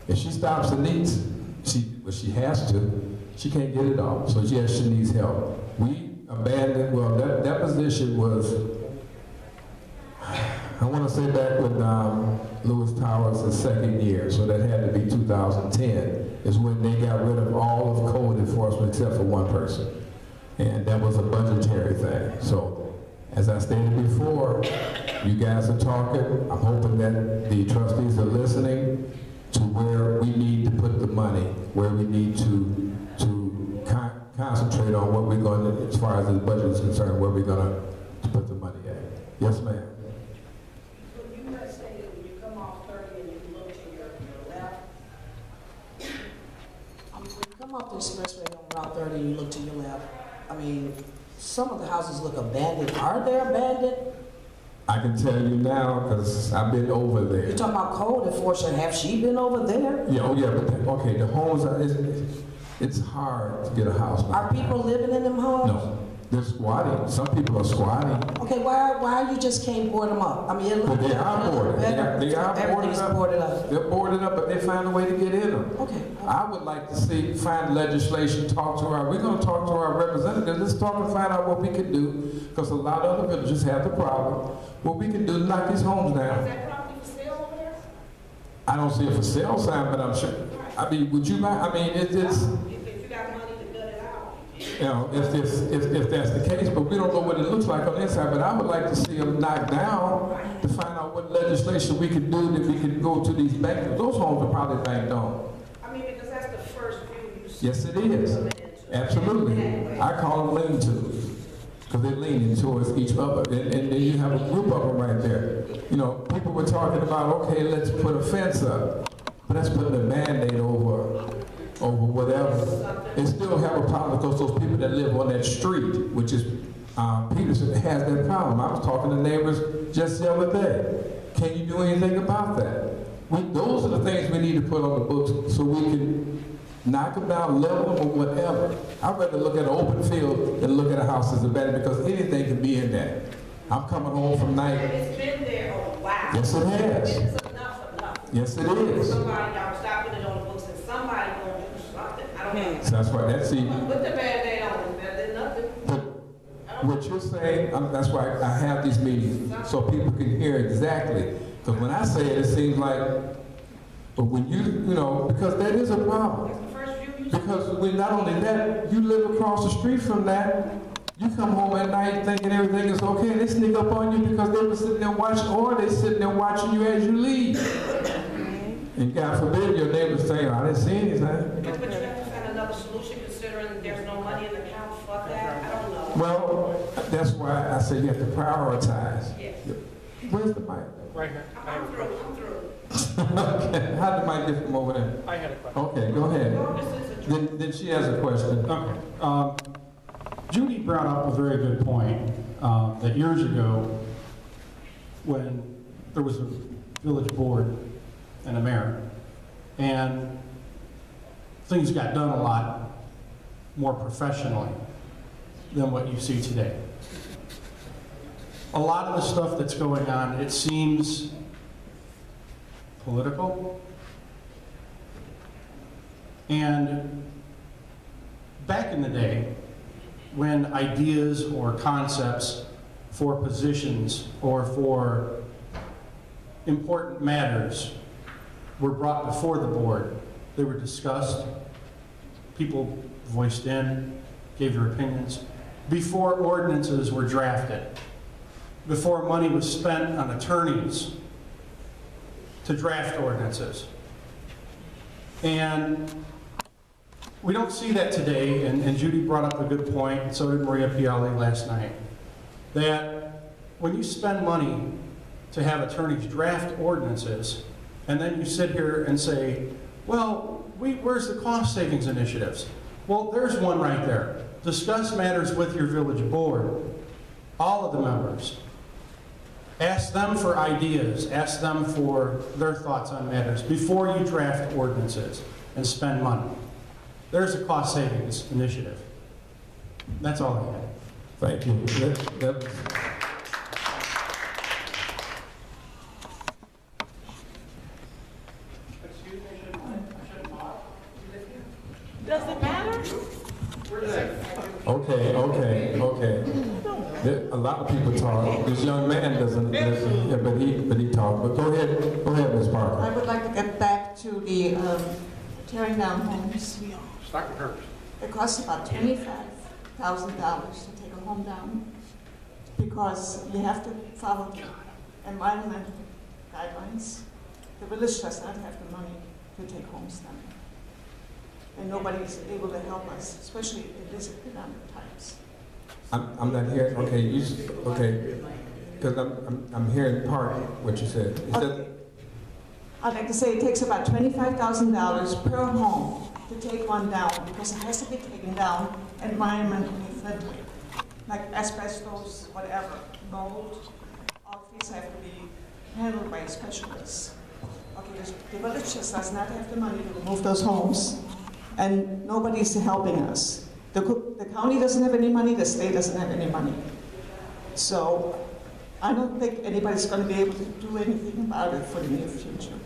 If she stops and needs, she has to, she can't get it all. So yes, she needs help. We abandoned, well, that position was, I want to say back with Lewis Towers' second year, so that had to be 2010, is when they got rid of all of code enforcement except for one person. And that was a budgetary thing. So, as I stated before, you guys are talking. I'm hoping that the trustees are listening to where we need to put the money, where we need to concentrate on what we're going to, as far as the budget is concerned, where we're going to put the money at. Yes, ma'am. So you must say that when you come off 30 and you look to your left. When you come off the expressway on Route 30 and you look to your left, I mean, some of the houses look abandoned. Are they abandoned? I can tell you now, because I've been over there. You're talking about code enforcement. Have she been over there? Yeah, oh yeah, but okay, the homes are, it's hard to get a house now. Are people living in them homes? No, they're squatting. Some people are squatting. Okay, why you just can't board them up? I mean, But they are boarded. They are boarded up. They're boarded up, but they find a way to get in them. Okay. I would like to find legislation, talk to our, we're going to talk to our representatives. Let's talk and find out what we can do, because a lot of other villages have the problem. What we can do to knock these homes down. Is that property for sale over there? I don't see a for sale sign, but I'm sure. I mean, would you buy? I mean, it's. If you got money to gut it out. You know, if that's the case, but we don't know what it looks like on the inside. But I would like to see them knocked down to find out what legislation we can do that we can go to these banks. Those homes are probably banked on. I mean, because that's the first view you see. Yes, it is. Absolutely. I call them lean-tos, because they're leaning towards each other. And then you have a group of them right there. You know, people were talking about, okay, let's put a fence up. But that's putting a Band-Aid over whatever. They still have a problem, because those people that live on that street, which is Peterson, has that problem. I was talking to neighbors just the other day. Can you do anything about that? Those are the things we need to put on the books so we can knock them down, level them, or whatever. I'd rather look at an open field than look at a house that's abandoned, because anything can be in there. I'm coming home from night. It's been there a while. Yes, it has. It's enough. Yes, it is. Somebody, y'all stop putting it on the books, and somebody gonna do something. I don't know. So that's why that's it. Put the Band-Aid on it, better than nothing. But what you're saying, that's why I have these meetings, so people can hear exactly. Because when I say it, it seems like, but when you know, because that is a problem. Because when not only that, you live across the street from that, you come home at night thinking everything is okay, and they sneak up on you because they were sitting there watching, or they sitting there watching you as you leave. And God forbid your neighbors say, I didn't see anything. But you have to find another solution, considering there's no money in the account. Fuck that. I don't know. Well, that's why I say you have to prioritize. Yes. Where's the mic? Right here. I'm through. Okay. How did the mic get from over there? I had a question. Okay, go ahead. Then she has a question. Okay. Judy brought up a very good point, that years ago, when there was a village board and a mayor, and things got done a lot more professionally than what you see today. A lot of the stuff that's going on, it seems political, and back in the day, when ideas or concepts for positions or for important matters were brought before the board, they were discussed, people voiced in, gave their opinions, before ordinances were drafted, before money was spent on attorneys to draft ordinances. And we don't see that today, and Judy brought up a good point, and so did Maria P.L.A. last night, that when you spend money to have attorneys draft ordinances, and then you sit here and say, well, where's the cost savings initiatives? Well, there's one right there. Discuss matters with your village board, all of the members, Ask them for ideas, ask them for their thoughts on matters before you draft ordinances and spend money. There's a cost savings initiative. That's all I had. Thank you. Does it matter? Okay. A lot of people talk. This young man doesn't listen, yeah, but he talked. But go ahead, Ms. Parker. I would like to get back to the tearing down homes. Start with hers. It costs about $25,000 to take a home down because you have to follow the environmental guidelines. The village does not have the money to take homes down. And nobody is able to help us, especially in these economic times. I'm not hearing. Okay, because I'm hearing part of what you said. I'd like to say it takes about $25,000 per home to take one down because it has to be taken down environmentally friendly, like asbestos, whatever, mold. All these have to be handled by specialists. Okay, the village just does not have the money to remove those homes, and nobody's helping us. The county doesn't have any money, the state doesn't have any money. So I don't think anybody's going to be able to do anything about it for the near future.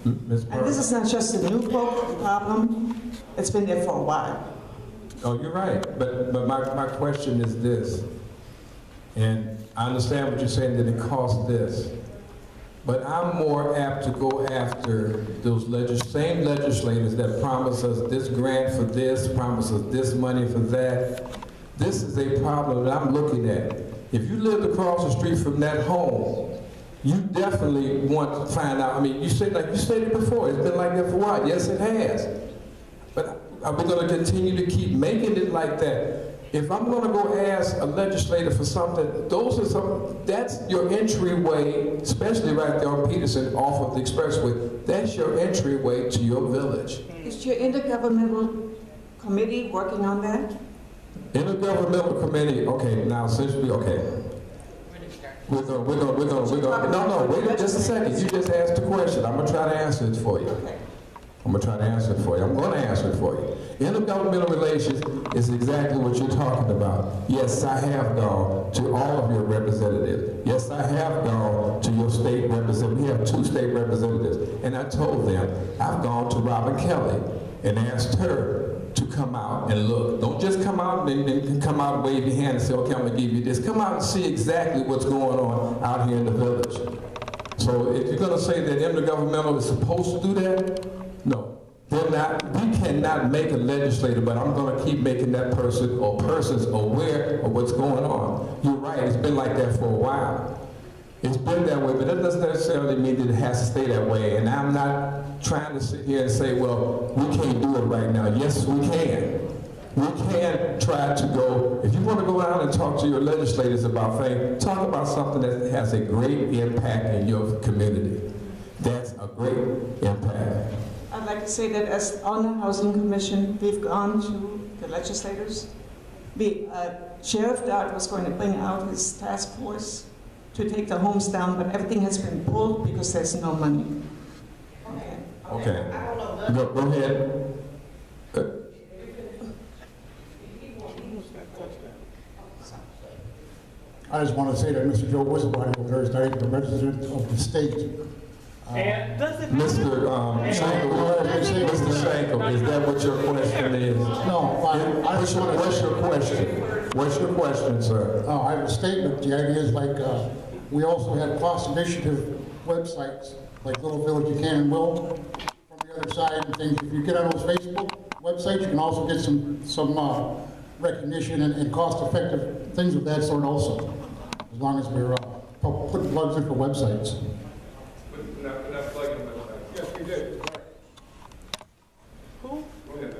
And this is not just a new problem, it's been there for a while. Oh, you're right, but my question is this, and I understand what you're saying, that it costs this, but I'm more apt to go after those same legislators that promise us this grant for this, promise us this money for that. This is a problem that I'm looking at. If you lived across the street from that home, you definitely want to find out. I mean, you said, like you stated before, it's been like that for a while. Yes, it has. But are we going to continue to keep making it like that? If I'm going to go ask a legislator for something, that's your entryway, especially right there on Peterson off of the expressway. That's your entryway to your village. Is your intergovernmental committee working on that? Intergovernmental committee, okay, now since we're gonna, wait just a second. You just asked the question. I'm gonna try to answer it for you. I'm gonna try to answer it for you. I'm gonna answer it for you. Intergovernmental relations is exactly what you're talking about. Yes, I have gone to all of your representatives. Yes, I have gone to your state representative. We have 2 state representatives. And I told them, I've gone to Robin Kelly and asked her to come out and look. Don't just come out and come out and wave your hand and say, okay, I'm gonna give you this. Come out and see exactly what's going on out here in the village. So if you're gonna say that intergovernmental is supposed to do that, no. They're not. We cannot make a legislator, but I'm gonna keep making that person or persons aware of what's going on. You're right, it's been like that for a while. It's been that way, but that doesn't necessarily mean that it has to stay that way. And I'm not trying to sit here and say, well, we can't do it right now. Yes, we can. We can try to go, if you want to go out and talk to your legislators about things, talk about something that has a great impact in your community. That's a great impact. I'd like to say that as on the Housing Commission, we've gone to the legislators. Sheriff Dodd was going to bring out his task force to take the homes down, but everything has been pulled because there's no money. Okay. Go ahead. I just want to say that Mr. Joe Whistlebody over there is not even a resident of the state. Mr. Shankel, is that what your question is? No, what's your question? What's your question, sir? Oh, I have a statement. The idea is like, we also have cost initiative websites, like Little Village Buchanan Will, from the other side and things. If you get on those Facebook websites, you can also get some recognition and cost-effective things of that sort also, as long as we're putting plugs in for websites. Yes, we did. Who? Okay,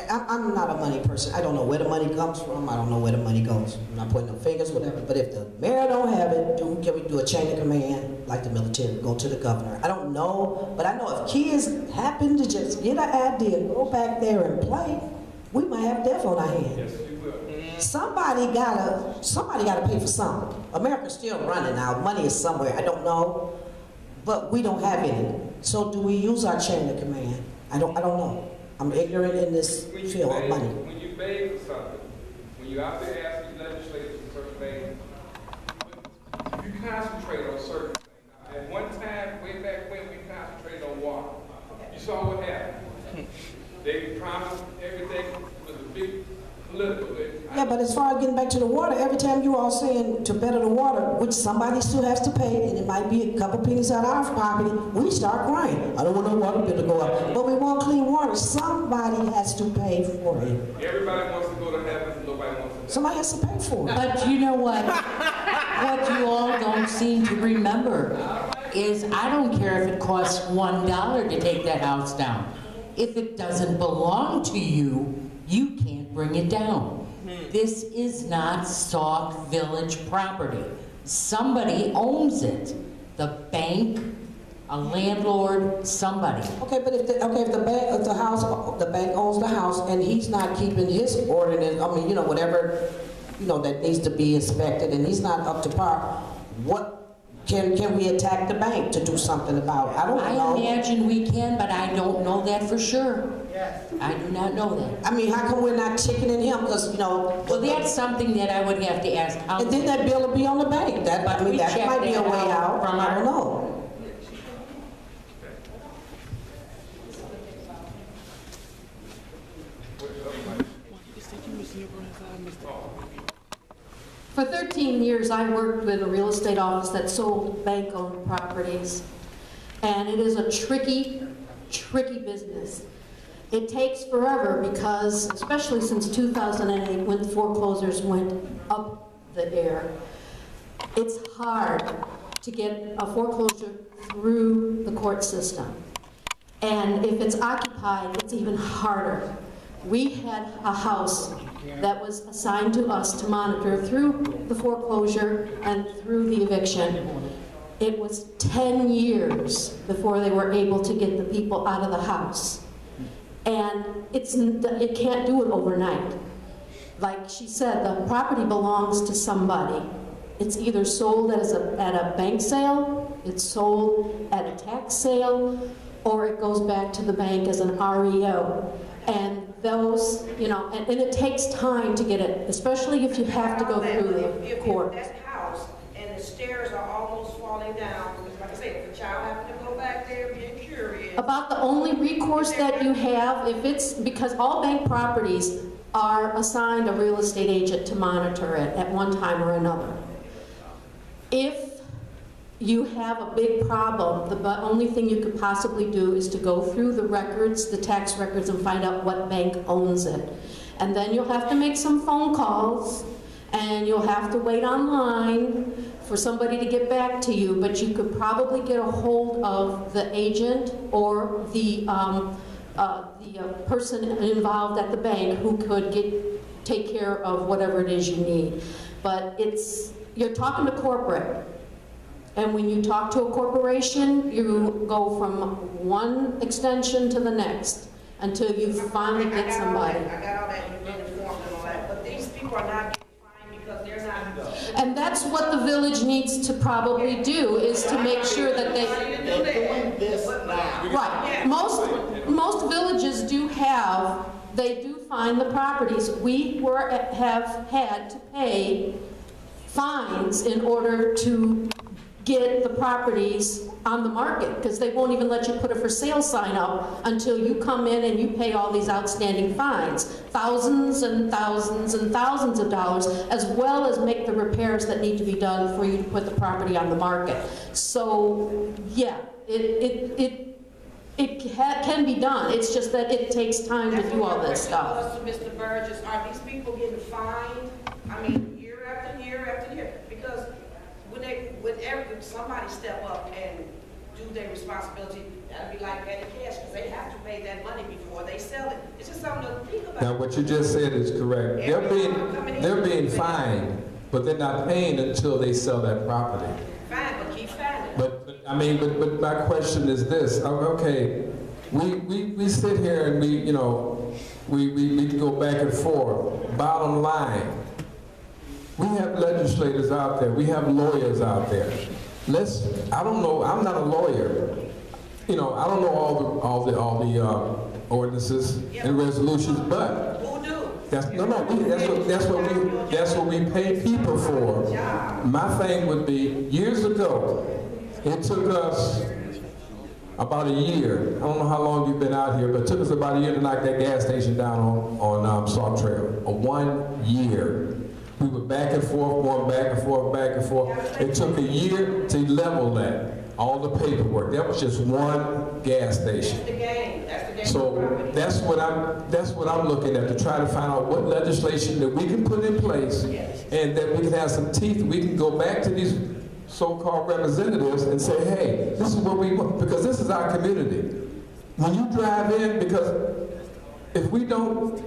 I'm not a money person. I don't know where the money comes from. I don't know where the money goes. I'm not pointing no fingers, whatever. But if the mayor don't have it, can we do a chain of command like the military? Go to the governor. I don't know, but I know if kids happen to just get an idea, go back there and play, we might have death on our hands. Yes, you will. somebody gotta pay for something. America's still running now. Money is somewhere. I don't know, but we don't have any. So do we use our chain of command? I don't know. I'm ignorant in this field of money. When you beg for something, when you out there asking legislators for certain things, you concentrate on certain things. Now, at one time, way back when, we concentrated on water. You saw what happened. They promised everything was a big political. Yeah, but as far as getting back to the water, every time you all saying to better the water, which somebody still has to pay, and it might be a couple pennies out of our pocket, we start crying. I don't want no water bill to go up. But we want clean water. Somebody has to pay for it. Everybody wants to go to heaven, nobody wants to. Somebody has to pay for it. But you know what? What you all don't seem to remember is I don't care if it costs $1 to take that house down. If it doesn't belong to you, you can't bring it down. This is not Sauk Village property. Somebody owns it. The bank, a landlord, somebody. Okay, but if the bank owns the house and he's not keeping his ordinance, I mean, whatever, that needs to be inspected, and he's not up to par, what can we attack the bank to do something about it? I don't know. I imagine we can, but I don't know that for sure. Yes. I do not know that. I mean, how come we're not ticketing him? Because, Well, that's something that I would have to ask. And then that bill will be on the bank. That might be a way out. I don't know. For 13 years, I worked with a real estate office that sold bank-owned properties. And it is a tricky, tricky business. It takes forever because, especially since 2008, when the foreclosures went up the air, it's hard to get a foreclosure through the court system. And if it's occupied, it's even harder. We had a house that was assigned to us to monitor through the foreclosure and through the eviction. It was 10 years before they were able to get the people out of the house. And it can't do it overnight. Like she said, the property belongs to somebody. It's either sold at a bank sale, it's sold at a tax sale, or it goes back to the bank as an REO. And those, and it takes time to get it, especially if you have to go through the court. If that house and the stairs are almost falling down, because like I say, if the child happens to go back there being curious. About the only recourse that you have, if it's, because all bank properties are assigned a real estate agent to monitor it at one time or another. If you have a big problem, the only thing you could possibly do is to go through the records, the tax records, and find out what bank owns it. And then you'll have to make some phone calls, and you'll have to wait online for somebody to get back to you, but you could probably get a hold of the agent or the person involved at the bank who could take care of whatever it is you need. But you're talking to corporate. And when you talk to a corporation, you go from one extension to the next until you finally get somebody. I got all that, you've been informed and all that, but these people are not getting fined because they're not. And that's what the village needs to probably do, is to make sure that They're doing this now. right. Most villages do fine the properties. We have had to pay fines in order to get the properties on the market, because they won't even let you put a for sale sign up until you come in and you pay all these outstanding fines, thousands and thousands and thousands of dollars, as well as make the repairs that need to be done for you to put the property on the market. So yeah, it can be done. It's just that it takes time to do all this stuff. Mr. Burgess, are these people getting fined? I mean, year after year after year, because whenever somebody step up and do their responsibility, that'd be like petty cash, because they have to pay that money before they sell it. It's just something to think about. Now, what you just said is correct. They're being fined, but they're not paying until they sell that property. Fine, but keep fining. But my question is this. Okay, we sit here and We can go back and forth. Bottom line, we have legislators out there. We have lawyers out there. I don't know, I'm not a lawyer. You know, I don't know all the ordinances and resolutions, but that's what we pay people for. My thing would be, years ago, it took us about a year. I don't know how long you've been out here, but it took us about a year to knock that gas station down on Sauk Trail. 1 year. We were back and forth, going back and forth, back and forth. It took a year to level that. All the paperwork. That was just one gas station. That's the game. That's the game. So that's what I'm looking at, to try to find out what legislation that we can put in place, and that we can have some teeth. We can go back to these so-called representatives and say, hey, this is what we want, because this is our community. When you drive in, because if we don't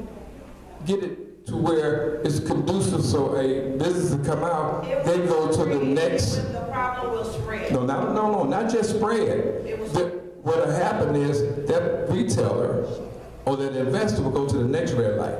get it to where it's conducive so a business to come out, they go to the next. The problem will spread. No, not just spread. What will happen is that retailer or that investor will go to the next red light,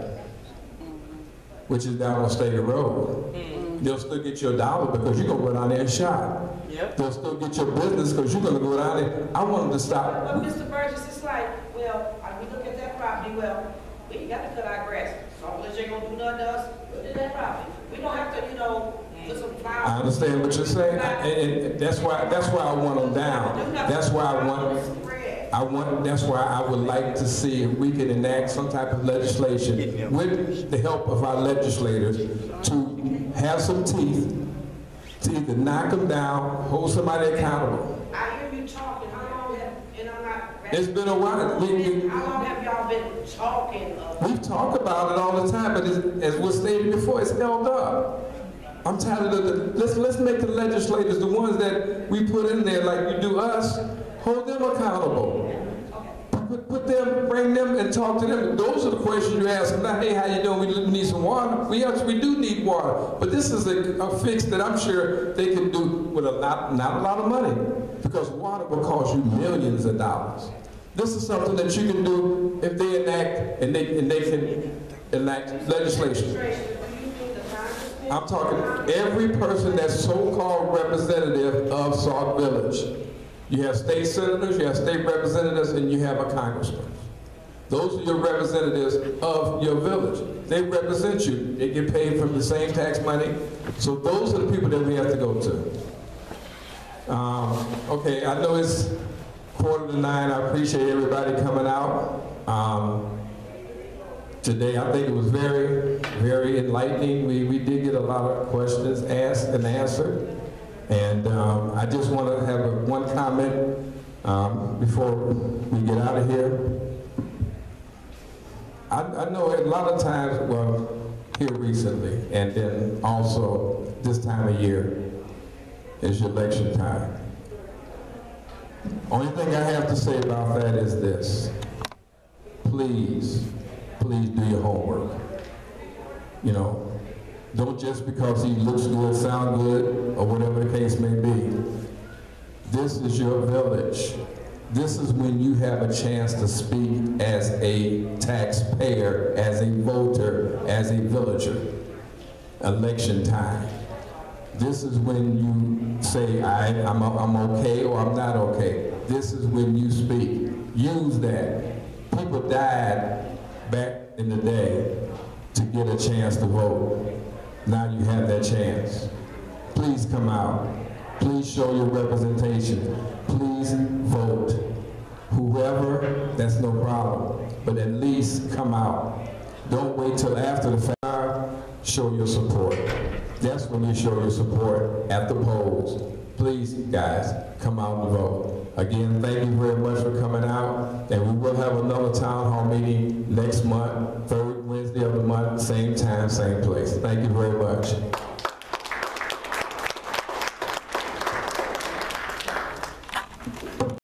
which is down on State Road. They'll still get your dollar because you're going to go down there and shop. Yep. They'll still get your business because you're going to go down there. I want them to stop. But Mr. Burgess, it's like, well, we look at that property, well, we ain't got to cut our grass. Sauk Village ain't going to do nothing to us. Look at that property. We don't have to, you know, put some flowers. I understand what you're saying, and that's why I want them down. That's why that's why I would like to see if we can enact some type of legislation with the help of our legislators to have some teeth to either knock them down, hold somebody accountable. I hear you talking. How long have, and I'm not... It's been a while. How long have y'all been talking? We've talked about it all the time, but as was stated before, it's held up. I'm tired of let's make the legislators, the ones that we put in there like you do us, hold them accountable. Put them, bring them and talk to them. Those are the questions you ask them. Now, hey, how you doing? We need some water. We do need water. But this is a fix that I'm sure they can do with not a lot of money, because water will cost you millions of dollars. This is something that you can do if they enact and they can enact legislation. I'm talking every person that's so-called representative of Sauk Village. You have state senators, you have state representatives, and you have a congressman. Those are your representatives of your village. They represent you. They get paid from the same tax money. So those are the people that we have to go to. Okay, I know it's 8:45. I appreciate everybody coming out. Today, I think it was very, very enlightening. We did get a lot of questions asked and answered. And I just want to have one comment before we get out of here. I know a lot of times, well, here recently, and then also this time of year is election time. Only thing I have to say about that is this. Please do your homework. You know, don't just because he looks good, sound good, or whatever the case may be. This is your village. This is when you have a chance to speak as a taxpayer, as a voter, as a villager. Election time. This is when you say, I'm okay or I'm not okay. This is when you speak. Use that. People died back in the day to get a chance to vote. Now you have that chance. Please come out. Please show your representation. Please vote. Whoever, that's no problem. But at least come out. Don't wait till after the fact. Show your support. That's when you show your support at the polls. Please, guys, come out and vote. Again, thank you very much for coming out. And we will have another town hall meeting next month, third Wednesday of the month, same time, same place. Thank you very much.